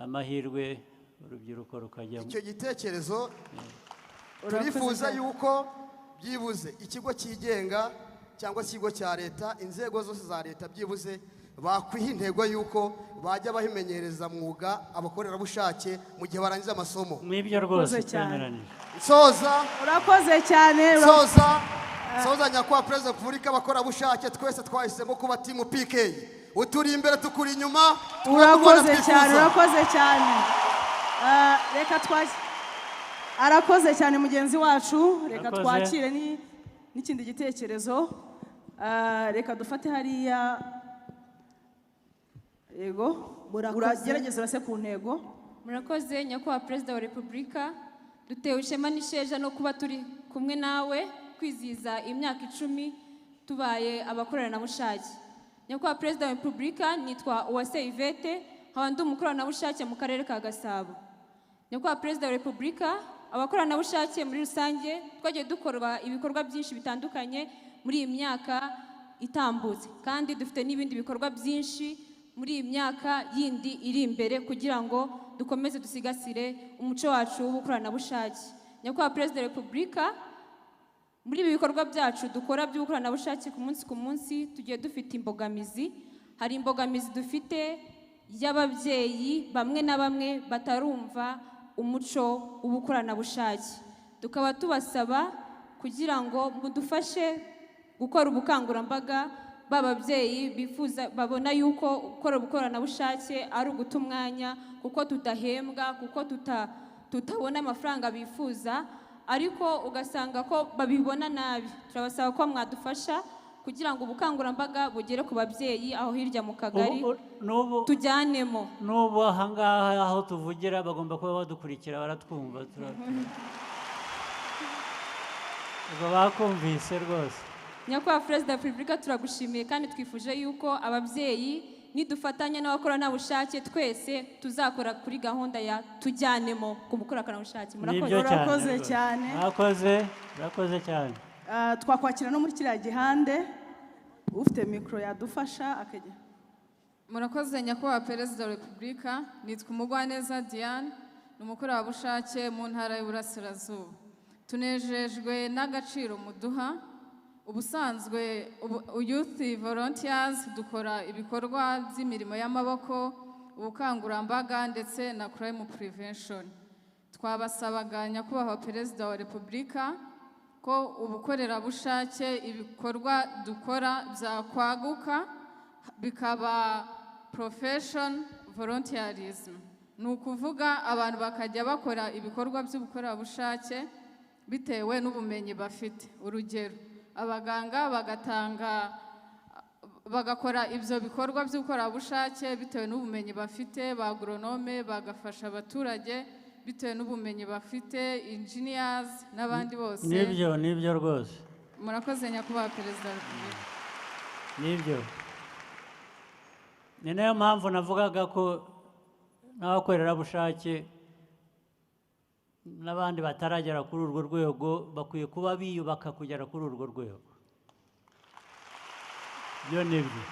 amahirwe urubyiruko rukajyamo. Icyo gitekerezo turifuza yuko byibuze ikigo cyigenga cyangwa ikigo cya leta, inzego zose za leta byibuze bakwiha intego yuko bajya bahimenyereza mwuga abakorerabushake mu gihe barangiza amasomo. Mwibyo rwose twemeranije. Urakoze cyane. Soza nyakubahwa perezida wa Repubulika, abakorerabushake twese twahisemo kuba timu PK. Uturi imbere tukuri inyuma. Urakoze cyane, urakoze cyane. Reka arakoze cyane mugenzi wacu. Reka twakire n'ikindi gitekerezo. Reka dufate hariya. Yego, uragerageza urase ku ntego. Murakoze nyakubahwa perezida wa Repubulika, dutewe ishema n'isheja no kuba turi kumwe nawe kwizihiza imyaka 10 tubaye abakorerabushake. Nyakubahwa perezida wa Repubulika, nitwa Uwase Yvette, nkaba ndi umukorerabushake mu karere ka Gasabo. Nyakubahwa perezida wa Repubulika, abakorerabushake muri rusange twagiye dukora ibikorwa byinshi bitandukanye muri iyi myaka itambutse, kandi dufite n'ibindi bikorwa byinshi muri iyi myaka yindi iri imbere kugira ngo dukomeze dusigasire umuco wacu w'ubukoranabushake. Nyakubahwa perezida wa Repubulika, muri ibi bikorwa byacu dukora by'ubukoranabushake ku munsi tugiye dufite imbogamizi. Hari imbogamizi dufite y'ababyeyi bamwe na bamwe batarumva umuco w'ubukoranabushake. Tukaba tubasaba kugira ngo mudufashe gukora ubukangurambaga b'ababyeyi bifuza babona yuko gukora ubukoranabushake ari uguta umwanya, kuko tudahembwa, kuko tutabona amafaranga bifuza, ariko ugasanga ko babibona nabi. Turabasaba ko mwadufasha kugira ngo ubukangurambaga bugere ku babyeyi aho hirya mu kagari tujyanemo. N'ubu ahangaha aho tuvugira bagomba kuba badukurikira, baratwumva. Ubwo bakumvise rwose. Nyakubahwa perezida wa Repubulika, turagushimiye kandi twifuje yuko ababyeyi nidufatanya n'abakoranabushake twese tuzakora kuri gahunda ya tujyanemo ku bukoranabushake. Murakoze cyane. Murakoze cyane. Twakwakira no muri kiriya gihande ufite mikoro yadufasha akajya. Murakoze nyakubahwa perezida wa Repubulika, nitwa Umugwaneza Diane, ni umukorerabushake mu ntara y'Uburasirazuba. tunejejwe n'agaciro muduha. Ubusanzwe Youth Volunteers dukora ibikorwa by'imirimo y'amaboko, ubukangurambaga ndetse na crime prevention. Twabasabaga nyakubahwa Perezida wa Repubulika ko ubukorerabushake ibikorwa dukora byakwaguka bikaba profession volunteerism. Ni ukuvuga abantu bakajya bakora ibikorwa by'ubukorerabushake bitewe n'ubumenyi bafite. Urugero, abaganga bagakora ibyo bikorwa by'ubukorerabushake bitewe n'ubumenyi bafite, ba agronome bagafasha abaturage bitewe n'ubumenyi bafite, engineers n'abandi bose. Nibyo rwose. Murakoze nyakubahwa Perezida wa Repubulika. Nibyo. Ni nayo mpamvu navugaga ko n'abakorerabushake n'abandi bataragera kuri urwo rwego bakwiye kuba biyubaka kugera kuri urwo rwego. Byo nibyo.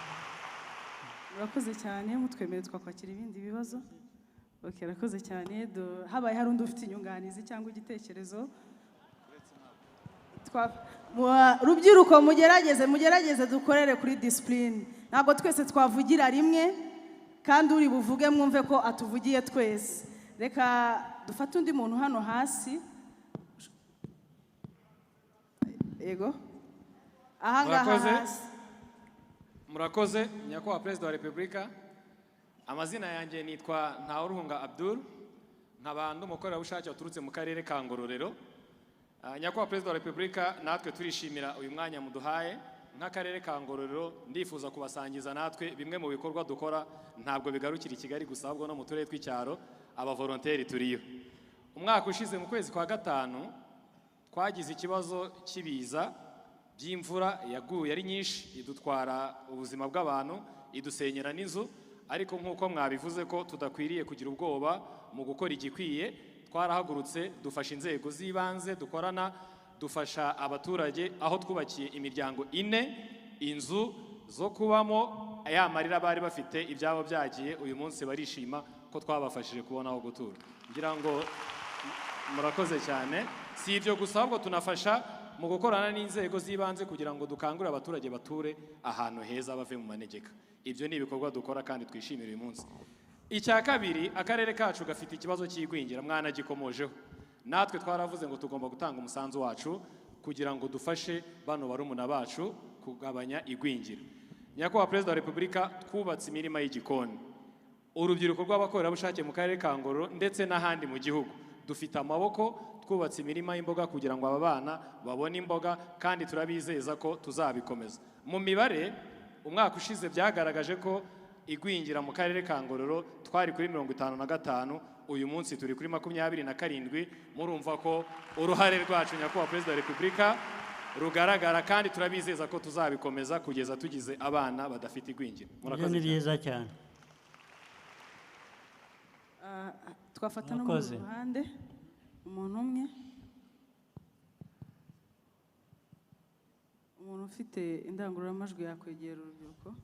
Murakoze cyane, mutwemerere twakwakira ibindi bibazo. Okay, rakoze cyane. Habaye hari undi ufite inyunganizi cyangwa igitekerezo. Rubyiruko mugerageze dukorere kuri discipline. Ntabwo twese twavugira rimwe kandi uri buvuge mwumve ko atuvugiye twese. Reka dufate undi muntu hano hasi. Yego. Ahangaha hasi. Murakoze nyakubahwa Perezida wa Repubulika. Amazina yanjye nitwa Ntawuruhunga Abdul, nkaba ndi umukorerabushake waturutse mu karere ka Ngororero. Nyakubahwa Perezida wa Repubulika, natwe turishimira uyu mwanya muduhaye. Nk'akarere ka Ngororero ndifuza kubasangiza natwe bimwe mu bikorwa dukora, ntabwo bigarukira i Kigali gusa ahubwo no mu turere tw'icyaro abavolonteri turiyo. Umwaka ushize mu kwezi kwa gatanu twagize ikibazo cy'ibiza by'imvura yaguye ari nyinshi, idutwara ubuzima bw'abantu, idusenyera n'inzu. Ariko nk'uko mwabivuze ko tudakwiriye kugira ubwoba mu gukora igikwiye, twarahagurutse dufasha inzego z'ibanze dukorana, dufasha abaturage aho twubakiye imiryango 4 inzu zo kubamo. Ya marira bari bafite ibyabo byagiye, uyu munsi barishima ko twabafashije kubona aho gutura. Ngira ngo murakoze cyane. Si ibyo gusa ahubwo tunafasha mu gukorana n'inzego z'ibanze kugira ngo dukangurire abaturage bature ahantu heza bave mu manegeka. Ibyo ni ibikorwa dukora kandi twishimira uyu munsi. Icya kabiri, akarere kacu gafite ikibazo cy'igwingira, mwana gikomojeho. Natwe twaravuze ngo tugomba gutanga umusanzu wacu kugira ngo dufashe bano barumuna bacu kugabanya igwingira. Nyakubahwa Perezida wa Repubulika, twubatse imirima y'igikoni. Urubyiruko rw'abakorerabushake mu karere ka Ngororero ndetse n'ahandi mu gihugu dufite amaboko, twubatse imirima y'imboga kugira ngo aba bana babone imboga, kandi turabizeza ko tuzabikomeza. Mu mibare umwaka ushize byagaragaje ko igwingira mu karere ka Ngororero twari kuri 55, uyu munsi turi kuri 27. Murumva ko uruhare rwacu nyakubahwa Perezida wa Repubulika rugaragara, kandi turabizeza ko tuzabikomeza kugeza tugize abana badafite igwingira. Murakoze. Ni byiza cyane. Twafata no mu ruhande umuntu umwe, umuntu ufite indangururamajwi yakwegera urubyiruko.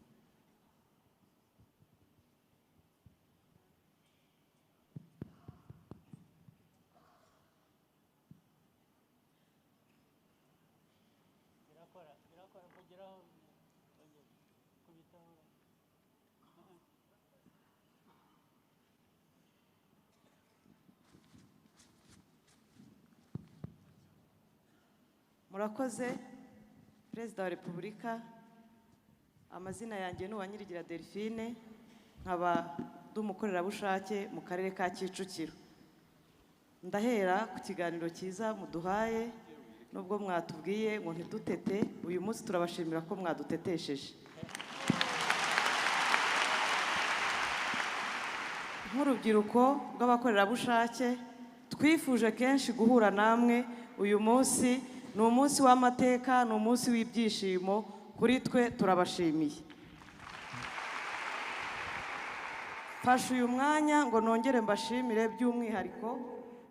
Murakoze Perezida wa Repubulika. Amazina yanjye ni Uwanyirigira Delphine, nkaba ndi umukorerabushake mu karere ka Kicukiro. Ndahera ku kiganiro cyiza muduhaye, nubwo mwatubwiye ngo ntidutete, uyu munsi turabashimira ko mwadutetesheje. Nk'urubyiruko rw'abakorerabushake twifuje kenshi guhura namwe. Uyu munsi ni umunsi w'amateka, ni umunsi w'ibyishimo kuri twe, turabashimiye. Fasha uyu mwanya ngo nongere mbashimire by'umwihariko.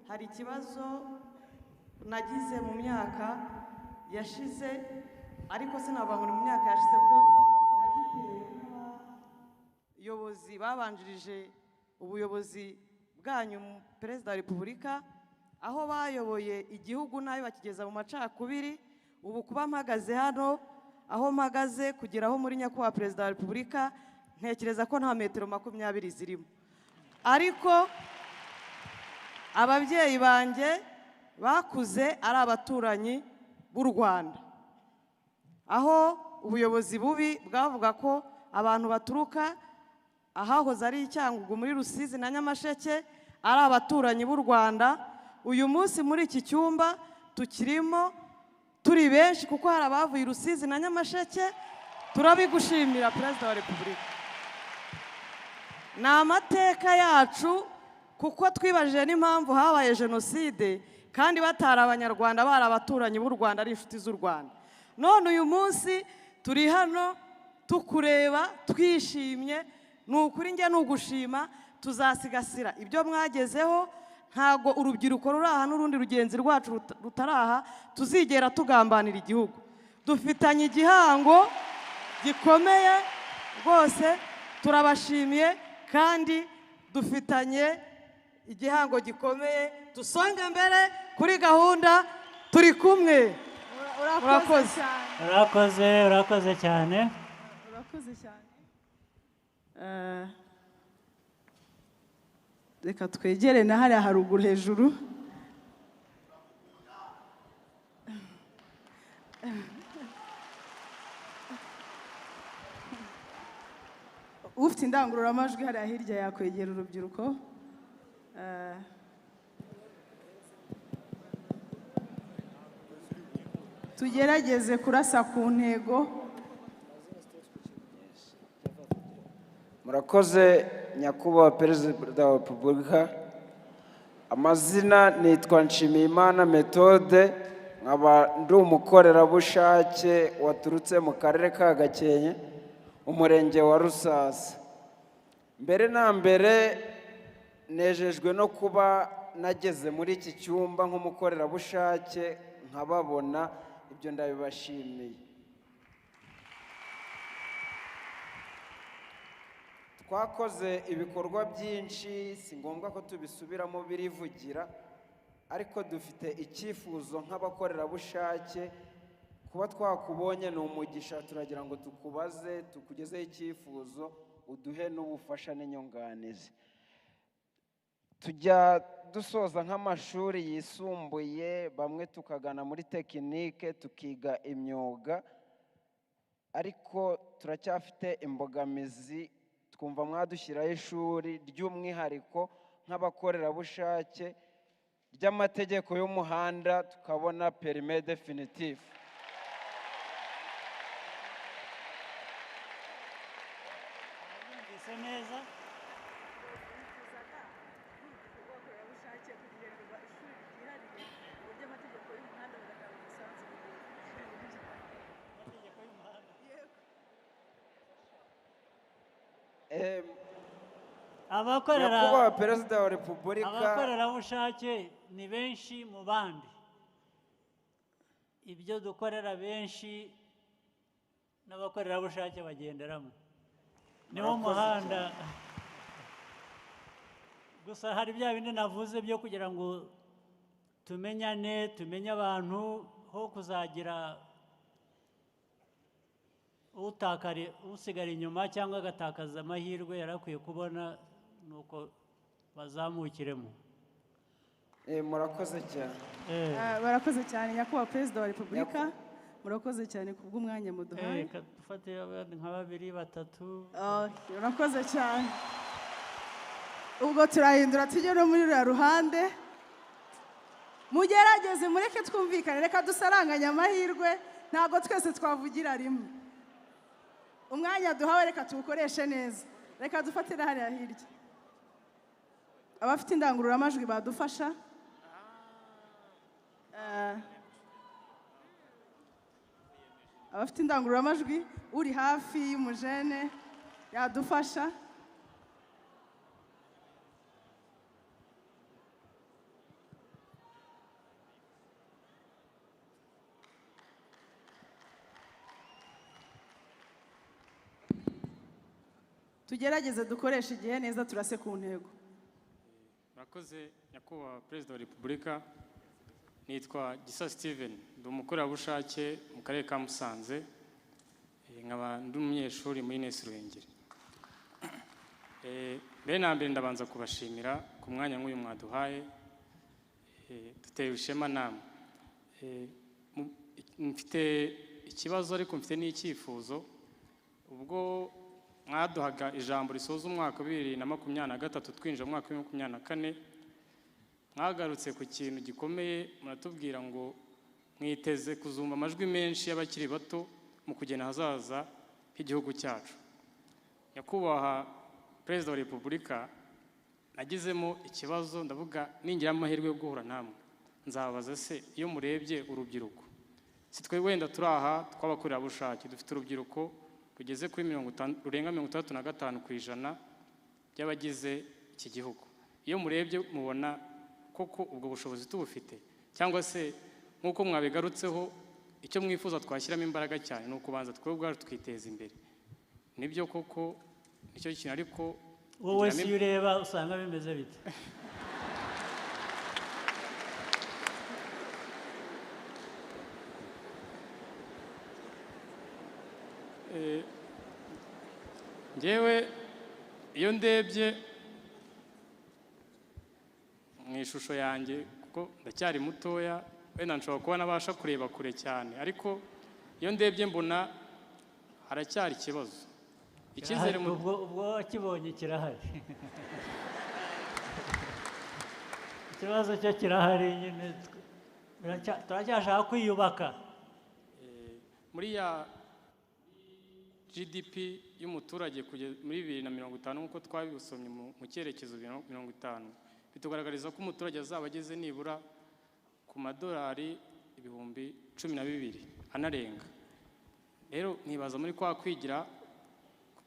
Hari ikibazo nagize mu myaka yashize, ariko sinavuga ngo ni mu myaka yashize ko nagitewe n'abayobozi babanjirije ubuyobozi bwanyu Perezida wa Repubulika. aho bayoboye igihugu nabi bakigeza mu macakubiri. Ubu kuba mpagaze hano aho mpagaze kugeraho muri nyakubahwa perezida wa repubulika, ntekereza ko nta metero 20 zirimo. Ariko ababyeyi banjye bakuze ari abaturanyi b'u Rwanda, aho ubuyobozi bubi bwavuga ko abantu baturuka ahahoze ari Icyangugu muri Rusizi na Nyamasheke ari abaturanyi b'u Rwanda. Uyu munsi muri iki cyumba tukirimo turi benshi kuko hari abavuye i Rusizi na Nyamasheke. Turabigushimira perezida wa repubulika. Ni amateka yacu kuko twibajije n'impamvu habaye jenoside kandi batari abanyarwanda, bari abaturanyi b'u Rwanda, ari inshuti z'u Rwanda. None uyu munsi turi hano tukureba twishimye. Ni ukuri njye ni ugushima. Tuzasigasira ibyo mwagezeho. Ntago urubyiruko ruraha n'urundi rugenzi rwacu rutaraha tuzigera tugambanira igihugu. Dufitanye igihango gikomeye rwose, turabashimiye kandi dufitanye igihango gikomeye. Dusonge mbere kuri gahunda, turi kumwe. Urakoze. Urakoze cyane. Reka twegere na hariya haruguru hejuru. Ufite indangururamajwi hariya hirya yakwegera urubyiruko. Tugerageze kurasa ku ntego. Murakoze nyakubahwa perezida wa repubulika. Amazina nitwa Nshimiyimana Methode, nkaba ndi umukorerabushake waturutse mu karere ka Gakenke, umurenge wa Rusasa. Mbere na mbere nejejwe no kuba nageze muri iki cyumba nk'umukorerabushake nkababona, ibyo ndabibashimiye. Twakoze ibikorwa byinshi, si ngombwa ko tubisubiramo birivugira, ariko dufite icyifuzo nk'abakorerabushake. Kuba twakubonye ni umugisha, turagira ngo tukubaze, tukugezeho icyifuzo, uduhe n'ubufasha n'inyunganizi. Tujya dusoza nk'amashuri yisumbuye, bamwe tukagana muri tekinike tukiga imyuga, ariko turacyafite imbogamizi. Twumva mwadushyiraho ishuri ry'umwihariko nk'abakorerabushake ry'amategeko y'umuhanda, tukabona perime definitif. Nyakubahwa perezida wa repubulika, abakorerabushake ni benshi mu bandi. Ibyo dukorera benshi n'abakorerabushake bagenderamo. Niwo muhanda. Gusa hari bya bindi navuze byo kugira ngo tumenyane, tumenye abantu, ho kuzagira usigara inyuma cyangwa agatakaza amahirwe yarakwiye kubona, nuko bazamukiremo. Murakoze cyane. Barakoze cyane nyakubahwa perezida wa repubulika. Murakoze cyane kubw'umwanya muduhaye. Dufate nka 2 3. Murakoze cyane. Ubwo turahindura tujye no muri ruriya ruhande. Mugerageze mureke twumvikane, reka dusaranganya amahirwe, ntabwo twese twavugira rimwe. Umwanya duhawe reka tuwukoreshe neza. Reka dufatire hariya hirya. Abafite indangururamajwi badufasha. Abafite indangururamajwi, uri hafi y'umujene yadufasha. Tugerageze dukoresha igihe neza, turase ku ntego. murakoze nyakubahwa perezida wa repubulika. Nitwa Gisa Steven, ndi umukorerabushake mu karere ka Musanze, nkaba ndi umunyeshuri muri Ines Ruhengeri. Mbere na mbere ndabanza kubashimira ku mwanya nk'uyu mwaduhaye, dutewe ishema namwe. Mfite ikibazo ariko mfite n'icyifuzo. Ubwo mwaduhaga ijambo risoza umwaka wa 2023 twinjira mu mwaka wa 2024, mwagarutse ku kintu gikomeye, muratubwira ngo mwiteze kuzumva amajwi menshi y'abakiri bato mu kugena hazaza h'igihugu cyacu. Nyakubahwa perezida wa repubulika, nagizemo ikibazo, ndavuga ningira amahirwe yo guhura namwe nzababaza se, iyo murebye urubyiruko, si twe wenda turi aha tw'abakorerabushake, dufite urubyiruko rugeze kuri rurenga 65% by'abagize iki gihugu. Iyo murebye mubona koko ubwo bushobozi tubufite, cyangwa se nk'uko mwabigarutseho icyo mwifuza twashyiramo imbaraga cyane ni ukubanza twebwe ubwacu twiteza imbere? Nibyo koko nicyo kintu, ariko wowe si ureba usanga bimeze bite? Ngewe iyo ndebye mu ishusho yanjye, kuko ndacyari mutoya, wenda nshobora kuba nabasha kureba kure cyane, ariko iyo ndebye mbona haracyari ikibazo. Icyizere ubwo wakibonye kirahari. Ikibazo cyo kirahari nyine, turacyashaka kwiyubaka. Muri ya GDP y'umuturage kugeza muri 2050 nk'uko twabisomye mu cyerekezo 2050, bitugaragariza ko umuturage azaba ageze nibura ku madolari 12,000 anarenga. Rero nibaza muri kwa kwigira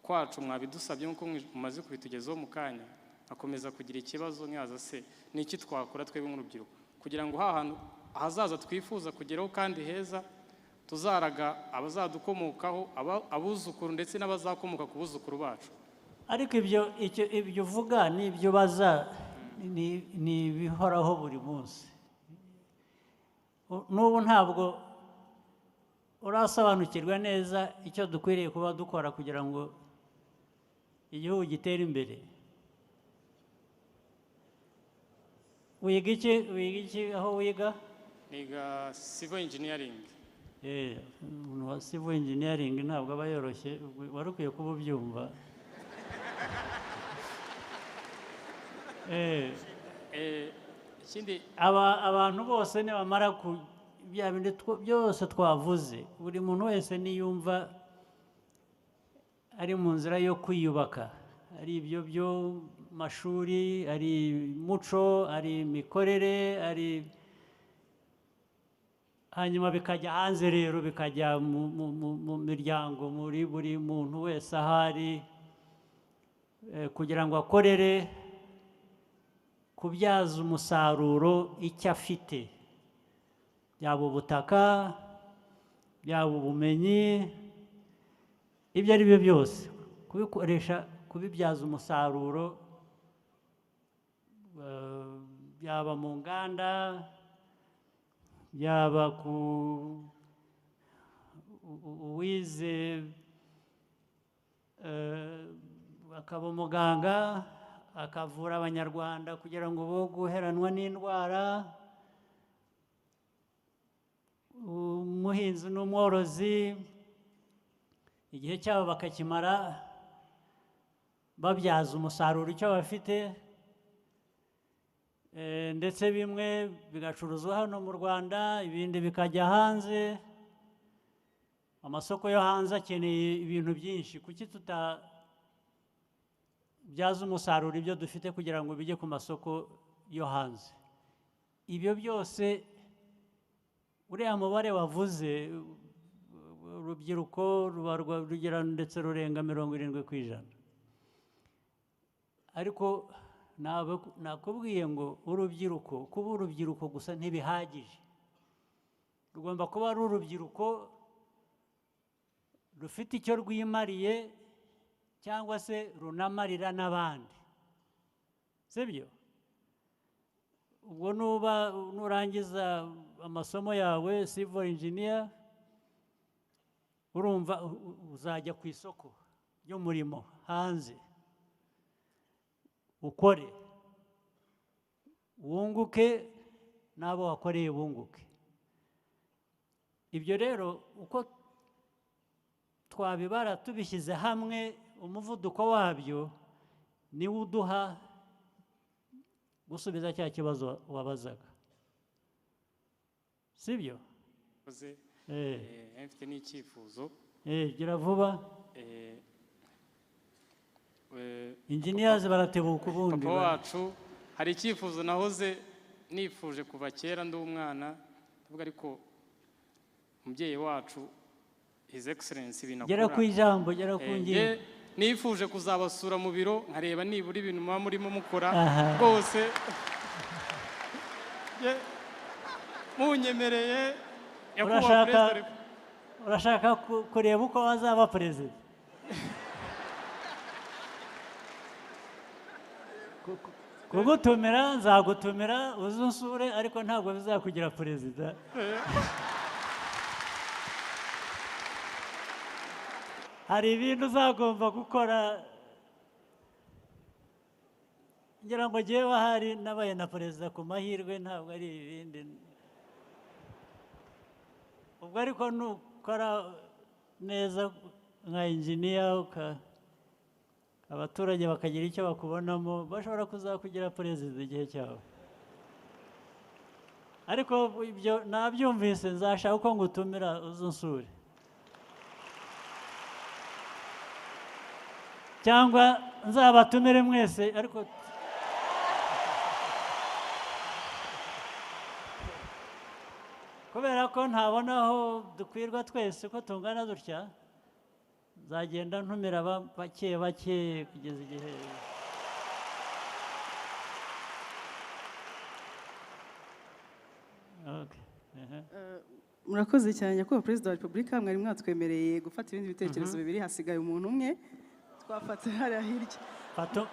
kwacu mwabidusabye nk'uko mumaze kubitugezaho mu kanya, akomeza kugira ikibazo nkaza se niki twakora twebwe nk'urubyiruko kugira ngo hahantu ahazaza twifuza kugeraho kandi heza tuzaraga abazadukomokaho, abuzukuru ndetse n'abazakomoka ku buzukuru bacu. Ariko ibyo uvuga n'ibyo baza ni bihoraho buri munsi. N'ubu ntabwo urasobanukirwa neza icyo dukwiriye kuba dukora kugira ngo igihugu gitere imbere. Wiga iki aho wiga? Niga civil engineering. Umuntu wa civil engineering ntabwo aba yoroshye, wari ukwiye kuba ubyumva. Abantu bose nibamara bya bindi byose twavuze, buri muntu wese niyumva ari mu nzira yo kwiyubaka, ari ibyo byo mashuri, ari muco, ari imikorere, ari hanyuma bikajya hanze, rero bikajya mu miryango, muri buri muntu wese ahari, kugira ngo akorere kubyaza umusaruro icyo afite, byaba ubutaka, byaba ubumenyi, ibyo ari byo byose kubikoresha, kubibyaza umusaruro, byaba mu nganda, byaba ku uwize akaba umuganga akavura abanyarwanda kugira ngo bo guheranwa n'indwara, umuhinzi n'umworozi igihe cyabo bakakimara babyaza umusaruro icyo bafite, ndetse bimwe bigacuruzwa hano mu Rwanda, ibindi bikajya hanze. Amasoko yo hanze akeneye ibintu byinshi, kuki tutabyaza umusaruro ibyo dufite kugira ngo bijye ku masoko yo hanze? Ibyo byose uriya mubare wavuze, urubyiruko rugera ndetse rurenga 70%. Ariko nakubwiye ngo urubyiruko, kuba urubyiruko gusa ntibihagije, rugomba kuba ari urubyiruko rufite icyo rwimariye cyangwa se runamarira n'abandi, sibyo? ubwo nurangiza amasomo yawe civil engineer urumva uzajya ku isoko ry'umurimo hanze ukore wunguke n'abo wakoreye bunguke. Ibyo rero uko twabibara tubishyize hamwe umuvuduko wabyo niwo uduha gusubiza cya kibazo wabazaga, sibyo? mfite n'icyifuzo. Gira vuba. Engineers baratebuka ubundi. Papa wacu hari icyifuzo nahoze nifuje kuva kera ndi umwana, tuvuga ariko umubyeyi wacu His Excellency binakora. Gera ku ijambo, gera ku ngingo. Nifuje kuzabasura mu biro nkareba nibura ibintu muba murimo mukora rwose. Munyemereye nyakubahwa perezida. Urashaka kureba uko wazaba perezida? Kugutumira nzagutumira uzunsure ariko ntabwo bizakugira perezida. Hari ibintu uzagomba gukora, ngira ngo jyewe ahari nabaye na perezida ku mahirwe, ntabwo ari ibindi. Ubwo ariko nukora neza nka engineer abaturage bakagira icyo bakubonamo, bashobora kuzakugira perezida igihe cyawe. Ariko ibyo nabyumvise, nzashaka uko ngutumira uzunsure, cyangwa nzabatumire mwese ariko kubera ko ntabona aho dukwirwa twese ko tungana dutya, nzagenda ntumira bake bake kugeza igihe. Murakoze cyane nyakubahwa perezida wa repubulika, mwari mwatwemereye gufata ibindi bitekerezo bibiri, hasigaye umuntu umwe twafata hariya hirya.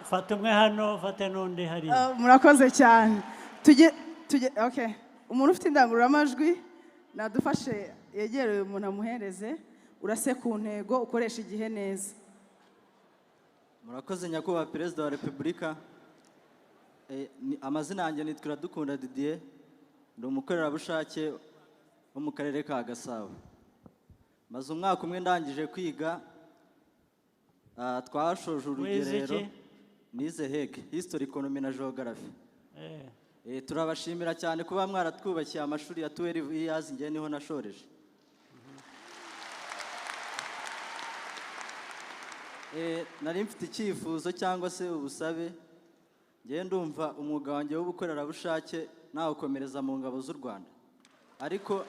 Fata umwe hano, fata n'undi hariya. Murakoze cyane. Okay. Umuntu ufite indangururamajwi nadufashe yegereye umuntu amuhereze, urase ku ntego, ukoresha igihe neza. Murakoze nyakubahwa perezida wa repubulika. Amazina yanjye nitwa Iradukunda Didier, ndi umukorerabushake wo mu karere ka Gasabo. Maze umwaka umwe ndangije kwiga, twashoje urugerero, nize HEG, History, Economy na Geography. Turabashimira cyane kuba mwaratwubakiye amashuri ya 12 years, njye niho nashoreje. Nari mfite icyifuzo cyangwa se ubusabe, njye ndumva umwuga wanjye w'ubukorerabushake nawukomereza mu ngabo z'u Rwanda, ariko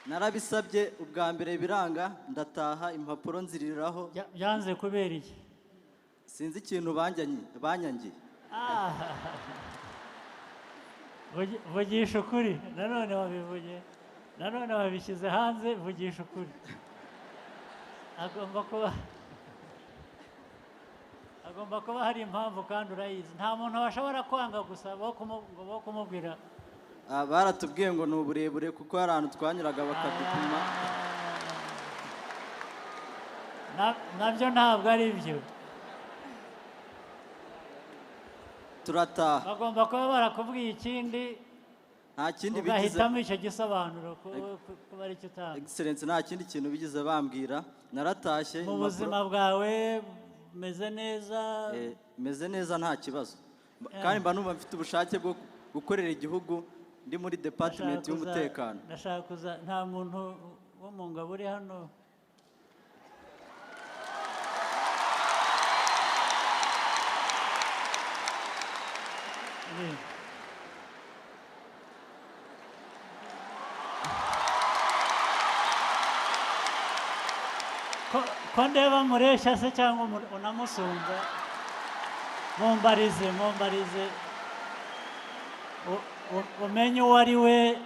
narabisabye ubwa mbere biranga, ndataha impapuro nziriraho. Byanze kubera iki? Sinzi ikintu banyangiye. Vugisha ukuri, nanone wabivuge, nanone wabishyize hanze, vugisha ukuri. Agomba kuba hari impamvu kandi urayizi. Nta muntu washobora kwanga gusa bo kumubwira. Baratubwiye ngo ni uburebure kuko hari ahantu twanyuraga bakadupima. Nabyo ntabwo ari byo. Turataha. Bagomba kuba barakubwiye ikindi, nta kindi bigize, ugahitamo icyo gisobanuro kuba ari cyo utanga. Excellence, nta kindi kintu bigize bambwira. Naratashye. Mu buzima bwawe meze neza? Meze neza nta kibazo, kandi mba numva mfite ubushake bwo gukorera igihugu. Ndi muri department y'umutekano. Ndashaka kuza, nta muntu wo mu ngabo uri hano? Ko ndeba mureshya se cyangwa unamusumba? Mumbarize umenye uwo ari we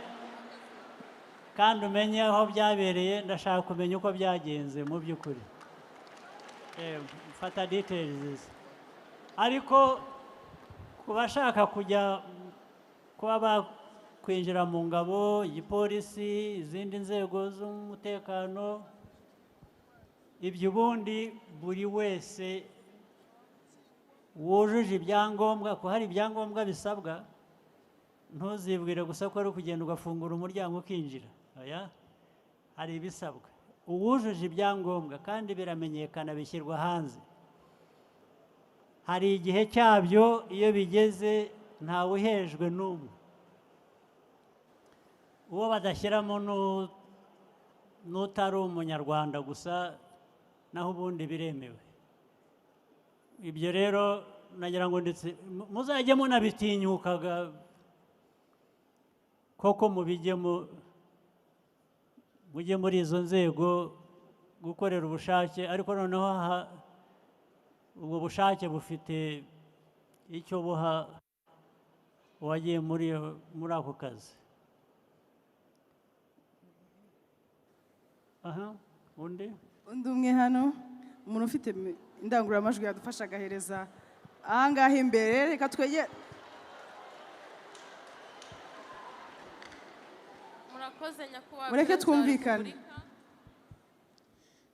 kandi umenye aho byabereye. Ndashaka kumenya uko byagenze mu by'ukuri. Mfata details. Ariko ku bashaka kujya kuba bakwinjira mu ngabo igipolisi izindi nzego z'umutekano ibyo ubundi buri wese wujuje ibyangombwa ko hari ibyangombwa bisabwa ntuzibwire gusa ko ari ukugenda ugafungura umuryango ukinjira oya hari ibisabwa uwujuje ibyangombwa kandi biramenyekana bishyirwa hanze hari igihe cyabyo iyo bigeze ntawe uhejwe n'umwe uwo badashyiramo n'utari umunyarwanda gusa naho ubundi biremewe ibyo rero nagira ngo ndetse muzajye munabitinyukaga koko mubijyemo mujye muri izo nzego gukorera ubushake ariko noneho ubwo bushake bufite icyo buha uwagiye muri ako kazi aha undi umwe hano umuntu ufite indangururamajwi yadufasha agahereza ahangaha imbere reka twegere murakoze nyakubahwa mureke twumvikane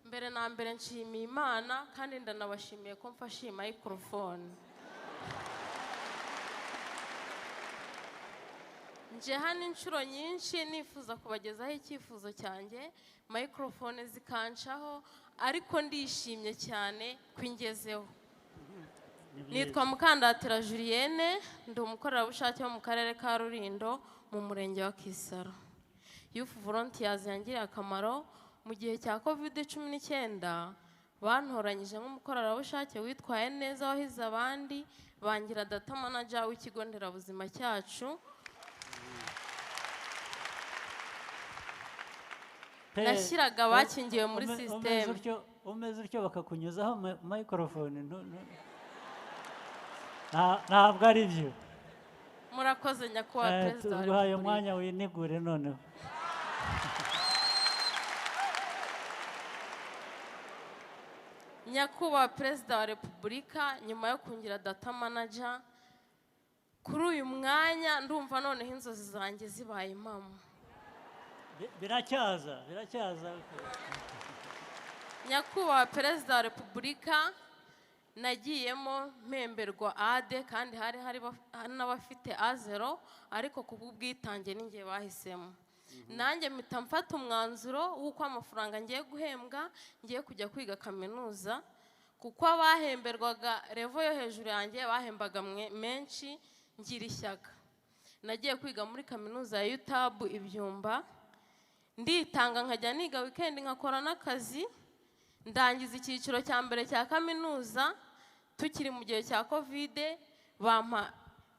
mbere na mbere nshimiye Imana kandi ndanabashimiye ko mfashe iyi microphone nje hano inshuro nyinshi nifuza kubagezaho icyifuzo cyanjye microphone zikancaho ariko ndishimye cyane kwingezeho nitwa Mukandatira Julienne ndi umukorerabushake wo mu karere ka Rulindo mu murenge wa Kisaro Youth Volunteers yangiriye akamaro mu gihe cya COVID-19 bantoranyije nk'umukorerabushake witwaye neza wahize abandi bangira data manager w'ikigo nderabuzima cyacu nashyiraga abakingiwe muri system umeze utyo bakakunyuzaho microphone ntabwo ari byo murakoze nyakubahwa perezida tuguhaye umwanya winigure noneho nyakubahwa perezida wa repubulika nyuma yo kungira data manager kuri uyu mwanya ndumva noneho inzozi zanjye zibaye impamo biracyaza nyakubahwa perezida wa repubulika nagiyemo mpemberwa ade kandi hari n'abafite A0 ariko ku bw'ubwitange ninjye bahisemo nanjye mpita mfata umwanzuro w'uko amafaranga ngiye guhembwa ngiye kujya kwiga kaminuza kuko abahemberwaga revo yo hejuru yanjye bahembaga menshi ngira ishyaka nagiye kwiga muri kaminuza ya UTAB Ibyumba nditanga nkajya niga weekend nkakora n'akazi ndangiza icyiciro cya mbere cya kaminuza tukiri mu gihe cya COVID bampa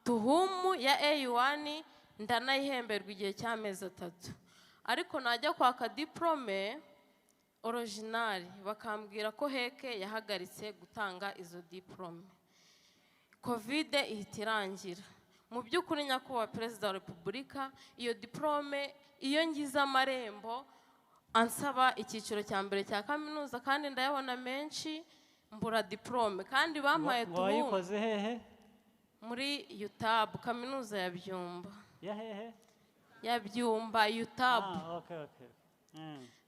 tuhumu ya A1 ndanayihemberwa igihe cy'amezi 3 ariko najya kwaka diplome original bakambwira ko heke yahagaritse gutanga izo diplome COVID ihita irangira mu by'ukuri nyakubahwa perezida wa repubulika iyo diplome iyo ngize amarembo ansaba icyiciro cya mbere cya kaminuza kandi ndayabona menshi mbura diplome kandi bampaye tuhumu wayikoze hehe muri UTAB kaminuza ya Byumba ya hehe ya Byumba UTAB okay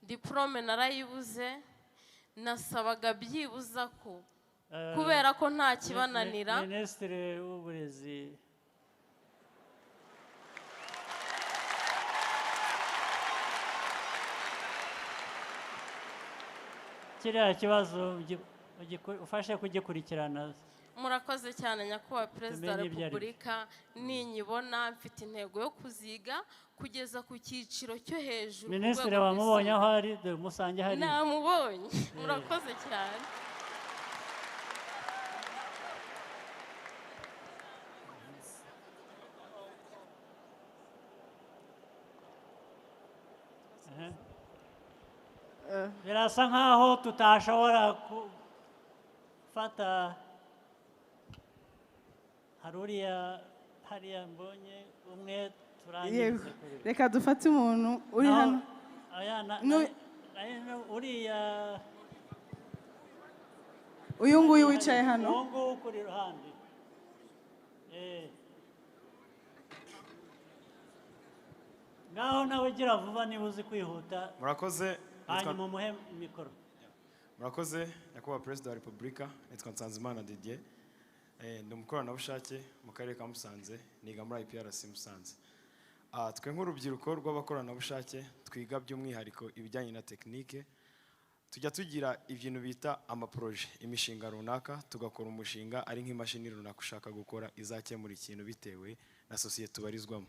diplome narayibuze nasabaga byibuza ko kubera ko nta kibananira Minisitiri w'uburezi kiriya kibazo ufashe kugikurikirana murakoze cyane nyakubahwa perezida wa repubulika ninyibona mfite intego yo kuziga kugeza ku cyiciro cyo hejuru minisitiri wamubonye aho ari musange hari namubonye murakoze cyane birasa nkaho tutashobora gufata hariya mbonye umwe turangize reka dufate umuntu uri hano uriya uyu nguyu wicaye hano uwo nguwo kuri iruhande ngaho nawe gira vuba niba uzi kwihuta murakoze hanyuma umuhe mikoro. murakoze nyakubahwa perezida wa repubulika, nitwa Nsanzimana Didier, ndi umukoranabushake mu karere ka Musanze, niga muri IPRC Musanze. Twe nk'urubyiruko rw'abakoranabushake twiga by'umwihariko ibijyanye na tekinike, tujya tugira ibintu bita amaproje, imishinga runaka, tugakora umushinga ari nk'imashini runaka ushaka gukora izakemura ikintu bitewe na sosiyete tubarizwamo.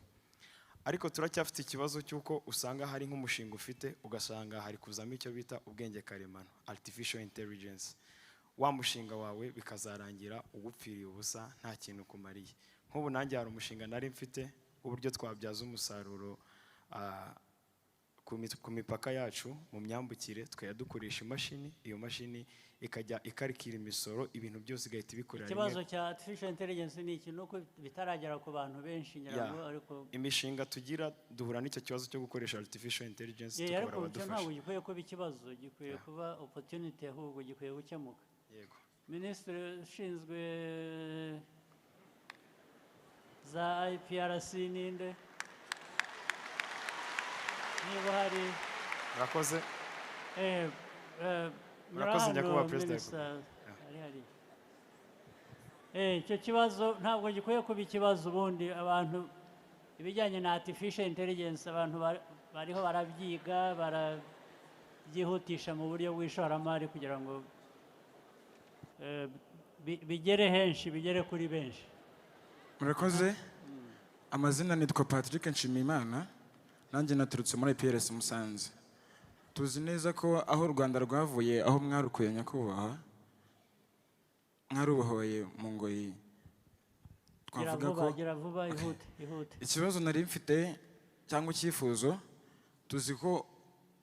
Ariko turacyafite ikibazo cy'uko usanga hari nk'umushinga ufite ugasanga hari kuzamo icyo bita ubwenge karemano, artificial intelligence. Wa mushinga wawe bikazarangira ugupfiriye ubusa nta kintu kumariye. Nk'ubu nanjye hari umushinga nari mfite uburyo twabyaza umusaruro ku mipaka yacu mu myambukire, tukajya dukoresha imashini, iyo mashini ikajya ikarikira imisoro, ibintu byose igahita ibikorera rimwe. Ikibazo cya artificial intelligence ni iki? Nuko bitaragera ku bantu benshi nyirango, ariko imishinga tugira duhura n'icyo kibazo cyo gukoresha artificial intelligence, tukabura abadufasha. Ntabwo gikwiye kuba ikibazo, gikwiye kuba opportunity, ahubwo gikwiye gukemuka. Yego. Minisitiri ushinzwe za IPRC ninde? Niba hari. Murakoze. Murakoze nyakubahwa perezida. Icyo kibazo ntabwo gikwiye kuba ikibazo. Ubundi abantu ibijyanye na artificial intelligence abantu bariho barabyiga, barabyihutisha mu buryo bw'ishoramari kugira ngo bigere henshi, bigere kuri benshi. Murakoze. Amazina nitwa Patrick Nshimiyimana, nanjye naturutse muri IPRC Musanze. Tuzi neza ko aho u Rwanda rwavuye, aho mwarukuye nyakubahwa, mwarubohoye mu ngoyi. Twavuga ko gira vuba, ihute. Ikibazo nari mfite cyangwa icyifuzo, tuzi ko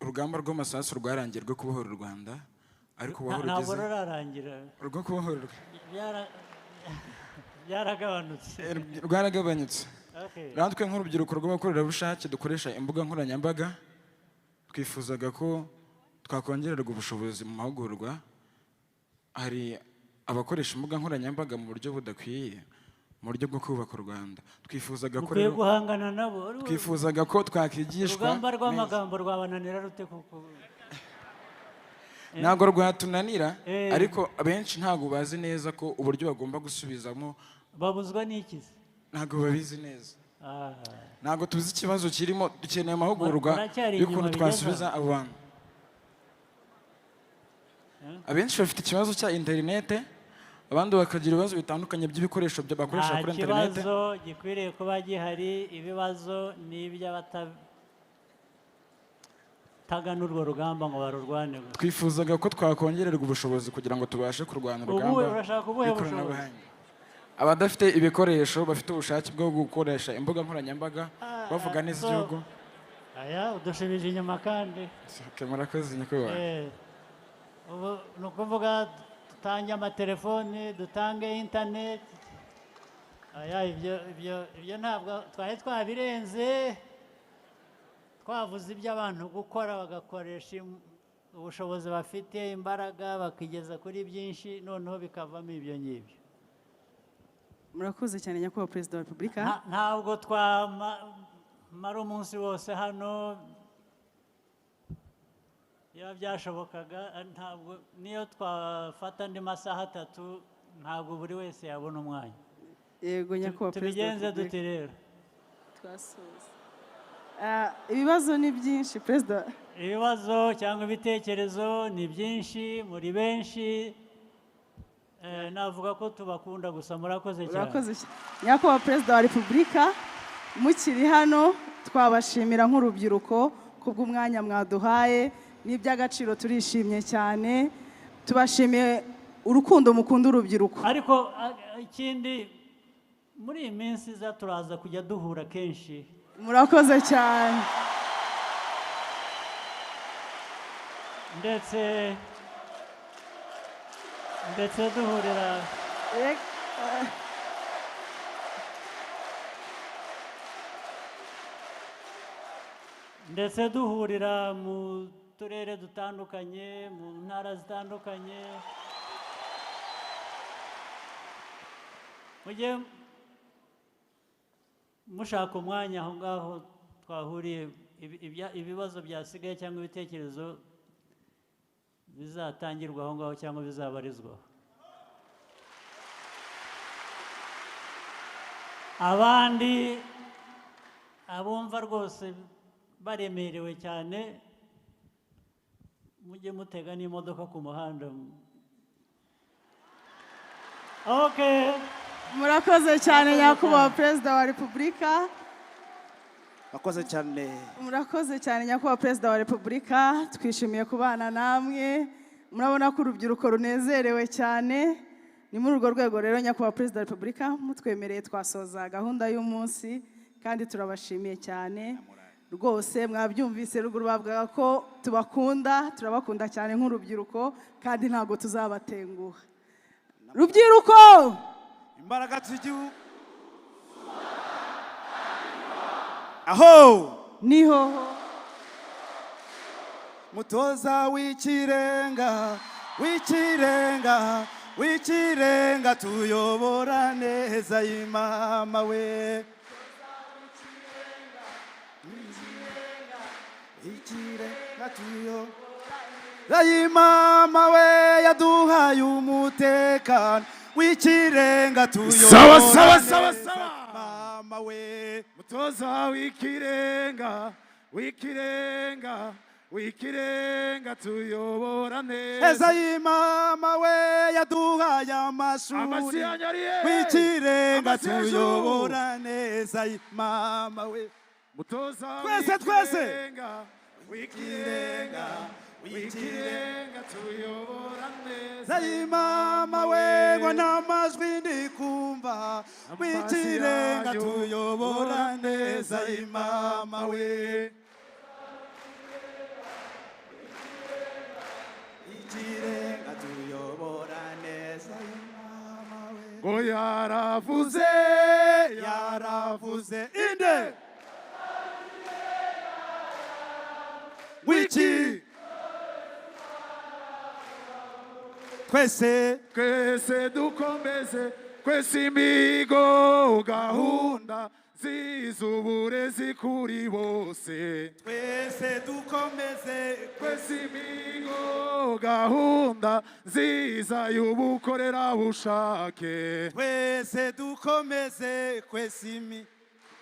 urugamba rw'amasasu rwarangiye rwo kubohora u Rwanda, ariko ubaho rugeze ntabwo rurarangira rwo kubohora byaragabanutse. Rwaragabanyutse. Natwe nk'urubyiruko rw'abakorerabushake dukoresha imbuga nkoranyambaga, twifuzaga ko twakongererwa ubushobozi mu mahugurwa. Hari abakoresha imbuga nkoranyambaga mu buryo budakwiye, mu buryo bwo kubaka u Rwanda. Twifuzaga ko rero guhangana nabo, twifuzaga ko twakigishwa. Urugamba rw'amagambo rwabananira rute kuko ntabwo rwatunanira, ariko abenshi ntabwo bazi neza ko uburyo bagomba gusubizamo. Babuzwa n'iki? Ntabwo babizi neza. Ntabwo tuzi ikibazo kirimo, dukeneye amahugurwa y'ukuntu twasubiza abo bantu. Abenshi bafite ikibazo cya interinete, abandi bakagira ibibazo bitandukanye by'ibikoresho bakoresha kuri interinete. Ikibazo gikwiriye kuba gihari, ibibazo ni iby'abataganura urwo rugamba ngo barurwane. Twifuzaga ko twakongererwa ubushobozi kugira ngo tubashe kurwana urugamba. Ubu urashaka ubuhe bushobozi? Abadafite ibikoresho bafite ubushake bwo gukoresha imbuga nkoranyambaga bavuga neza igihugu. Udushubije inyuma kandi. Murakoze nyakubahwa. Ubu ni ukuvuga dutange amatelefoni, dutange interineti. Ibyo ntabwo twari twabirenze. Twavuze iby'abantu gukora bagakoresha ubushobozi bafite, imbaraga bakigeza kuri byinshi, noneho bikavamo ibyo ngibyo. Murakoze cyane nyakubahwa perezida wa repubulika. Ntabwo twamara umunsi wose hano, iyo byashobokaga, ntabwo niyo twafata andi masaha 3 ntabwo buri wese yabona umwanya. Yego nyakubahwa perezida. Tubigenze dute rero? Twasoza. Ibibazo ni byinshi perezida. Ibibazo cyangwa ibitekerezo ni byinshi, muri benshi. Navuga ko tubakunda gusa. Murakoze cyane. Murakoze nyakubahwa perezida wa repubulika, mukiri hano twabashimira nk'urubyiruko kubw'umwanya mwaduhaye, n'iby'agaciro turishimye cyane. Tubashimiye urukundo mukunda urubyiruko. Ariko ikindi, muri iyi minsi iza turaza kujya duhura kenshi. Murakoze cyane. ndetse duhurira mu turere dutandukanye, mu ntara zitandukanye. Mujye mushaka umwanya aho ngaho twahuriye ibibazo byasigaye cyangwa ibitekerezo bizatangirwa aho ngaho cyangwa bizabarizwaho. Abandi abumva rwose baremerewe cyane mujye mutega n'imodoka ku muhanda. Okay. Murakoze cyane nyakubahwa Perezida wa Repubulika. Murakoze cyane nyakubahwa Perezida wa Repubulika, twishimiye kubana namwe. Murabona ko urubyiruko runezerewe cyane. Ni muri urwo rwego rero nyakubahwa Perezida wa Repubulika mutwemereye twasoza gahunda y'umunsi kandi turabashimiye cyane. Rwose mwabyumvise ruguru bavugaga ko tubakunda, turabakunda cyane nk'urubyiruko kandi ntabwo tuzabatenguha. Rubyiruko! Imbaraga z'igihugu. Aho! Niho. Mutoza w'ikirenga, w'ikirenga, w'ikirenga tuyobora neza imama we. Ikirenga tuyobora imama we yaduhaye umutekano. W'ikirenga tuyobora neza mama we. Mutoza w'ikirenga, w'ikirenga, w'ikirenga tuyobora neza imama we yaduhaye amashuri. W'ikirenga tuyobora neza imama we. Mutoza w'ikirenga, w'ikirenga, w'ikirenga tuyobora neza imama we ngo n'amajwi ndikumva. W'ikirenga tuyobora neza imama we. W'ikirenga tuyobora neza imama we. Ngo yaravuze, yaravuze inde. Wiki twese dukomeze kwese imigo gahunda z'uburezi kuri bose. Twese dukomeze kwese imigo gahunda nziza y'ubukorerabushake. Twese dukomeze kwese imigo.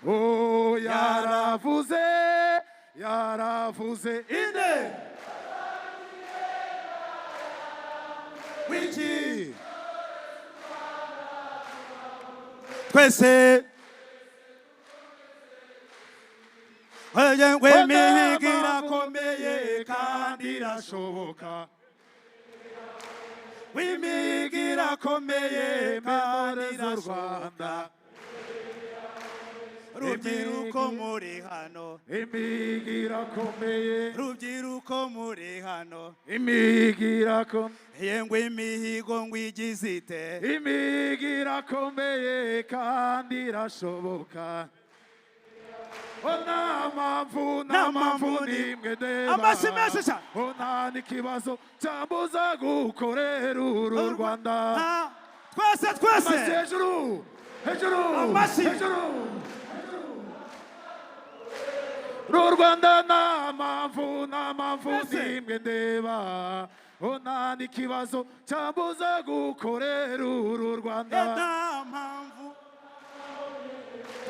Oh, yaravuze, yaravuze inde. Wiki twese w'imihigo irakomeye kandi irashoboka. W'imihigo irakomeye kandi irashoboka. Rubyiruko muri hano. Imihigo irakomeye. Rubyiruko muri hano. Imihigo irakomeye. Yengwe imihigo ngo igize ite. Imihigo irakomeye kandi irashoboka. Nta mpamvu n'imwe ndeba. Amashyi menshi cyane. Nta n'ikibazo cyambuza gukorera uru Rwanda. Twese. Amashyi hejuru. Hejuru. Amashyi. Hejuru. Uru Rwanda nta mpamvu n'imwe ndeba. Nta n'ikibazo cyambuza gukorera uru Rwanda. Nta mpamvu.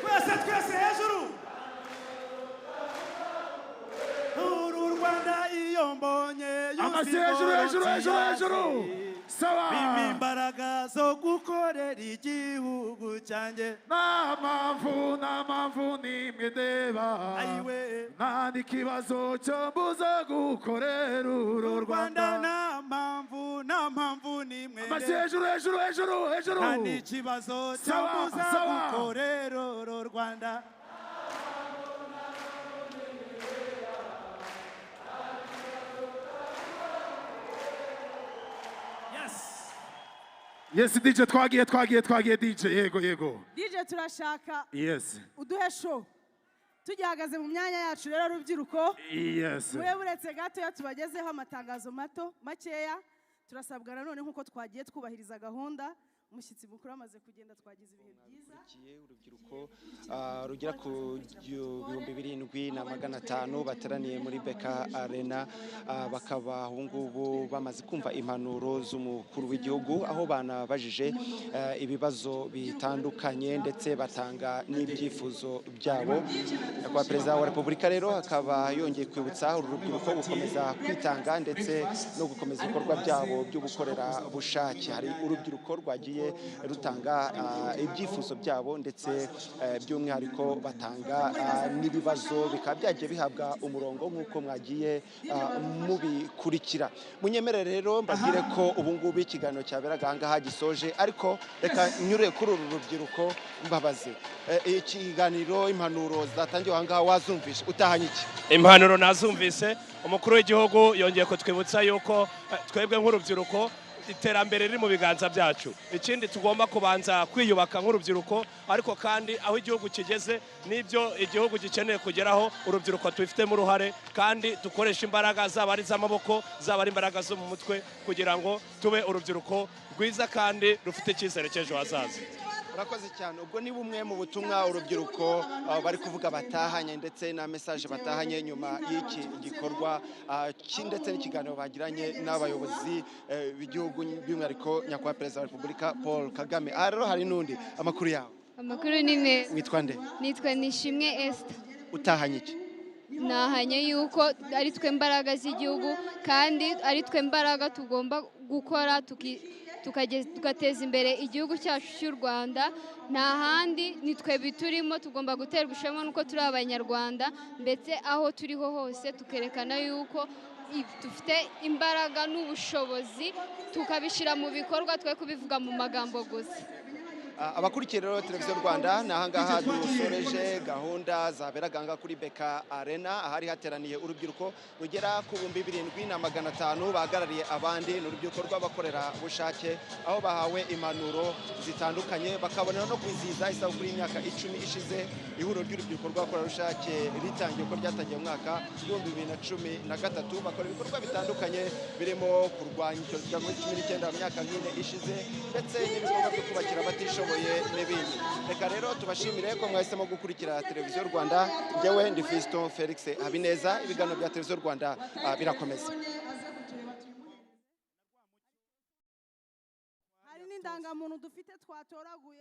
Twese hejuru. Uru Rwanda iyo mbonye amashyi hejuru. Sawa. Bimpa imbaraga zo gukorera igihugu cyanjye. Nta mpamvu n'imwe ndeba. Nta n'ikibazo cyambuza gukorera uru Rwanda. Nta mpamvu n'imwe. Amashyi hejuru. Nta n'ikibazo cyambuza gukorera uru Rwanda. Yes, DJ twagiye DJ. Yego. DJ turashaka. Yes. Uduhe show. Tugihagaze mu myanya yacu rero rubyiruko. Yes. Mwe buretse gato tubagezeho amatangazo makeya. Turasabwa nanone nkuko twagiye twubahiriza gahunda umushyitsi mukuru amaze kugenda twagize ibihe byiza. Urubyiruko rugera ku 2,750 bateraniye muri Beka Arena, bakaba ubungubu bamaze kumva impanuro z'umukuru w'igihugu, aho banabajije ibibazo bitandukanye ndetse batanga n'ibyifuzo byabo. Kwa Perezida wa Repubulika rero akaba yongeye kwibutsa urubyiruko gukomeza kwitanga ndetse no gukomeza ibikorwa byabo byo gukorera bushake. Hari urubyiruko rwagiye rutanga ibyifuzo byabo ndetse by'umwihariko batanga n'ibibazo bikaba byagiye bihabwa umurongo nk'uko mwagiye mubikurikira. Munyemerere rero mbabwire ko ubu ngubu ikiganiro cyaberaga aha ngaha gisoje, ariko reka nyure kuri uru rubyiruko mbabaze ikiganiro, impanuro zatangiwe aha ngaha wazumvishe, utahanye iki? Impanuro nazumvise, umukuru w'igihugu yongeye kutwibutsa yuko twebwe nk'urubyiruko iterambere riri mu biganza byacu. Ikindi tugomba kubanza kwiyubaka nk'urubyiruko, ariko kandi aho igihugu kigeze n'ibyo igihugu gikeneye kugeraho urubyiruko tubifitemo uruhare, kandi dukoresha imbaraga zaba ari iz'amaboko zaba ari imbaraga zo mu mutwe kugira ngo tube urubyiruko rwiza kandi rufite icyizere cy'ejo hazaza. Urakoze cyane. Ubwo ni bumwe mu butumwa urubyiruko bari kuvuga batahanye ndetse na message batahanye nyuma y'iki gikorwa ndetse n'ikiganiro bagiranye n'abayobozi b'igihugu by'umwihariko nyakubahwa Perezida wa Repubulika Paul Kagame. Aha rero hari n'undi. Amakuru yawe? Amakuru ni meza. Witwa nde? Nitwa Nishimwe Esther. Utahanye iki? Nahanye yuko ari twe mbaraga z'igihugu kandi ari twe mbaraga tugomba gukora tugateza imbere igihugu cyacu cy'u Rwanda. Nta handi ni twe biturimo, tugomba guterwa ishema nuko turi Abanyarwanda, ndetse aho turiho hose tukerekana yuko dufite imbaraga n'ubushobozi tukabishyira mu bikorwa, twe kubivuga mu magambo gusa. Abakurikiye rero televiziyo Rwanda, ni aha ngaha dusoreje gahunda zaberaga aha ngaha kuri Beka Arena, ahari hateraniye urubyiruko rugera ku 2,750 bahagarariye abandi. Ni urubyiruko rw'abakorera bushake, aho bahawe impanuro zitandukanye, bakabonera no kwizihiza isabukuru y'imyaka 10 ishize ihuriro ry'urubyiruko rw'abakorera bushake ritangiye ko ryatangiye mu mwaka 2013. Bakora ibikorwa bitandukanye birimo kurwanya icyorezo cya COVID-19 mu myaka nk'ine ishize, ndetse n'ibikorwa byo kubakira abatishoboye n'ibindi. Reka rero tubashimire ko mwahisemo gukurikira televiziyo Rwanda. Njyewe ndi Fiston Felix Habineza. Ibiganiro bya televiziyo Rwanda birakomeza. Hari n'indangamuntu dufite twatoraguye.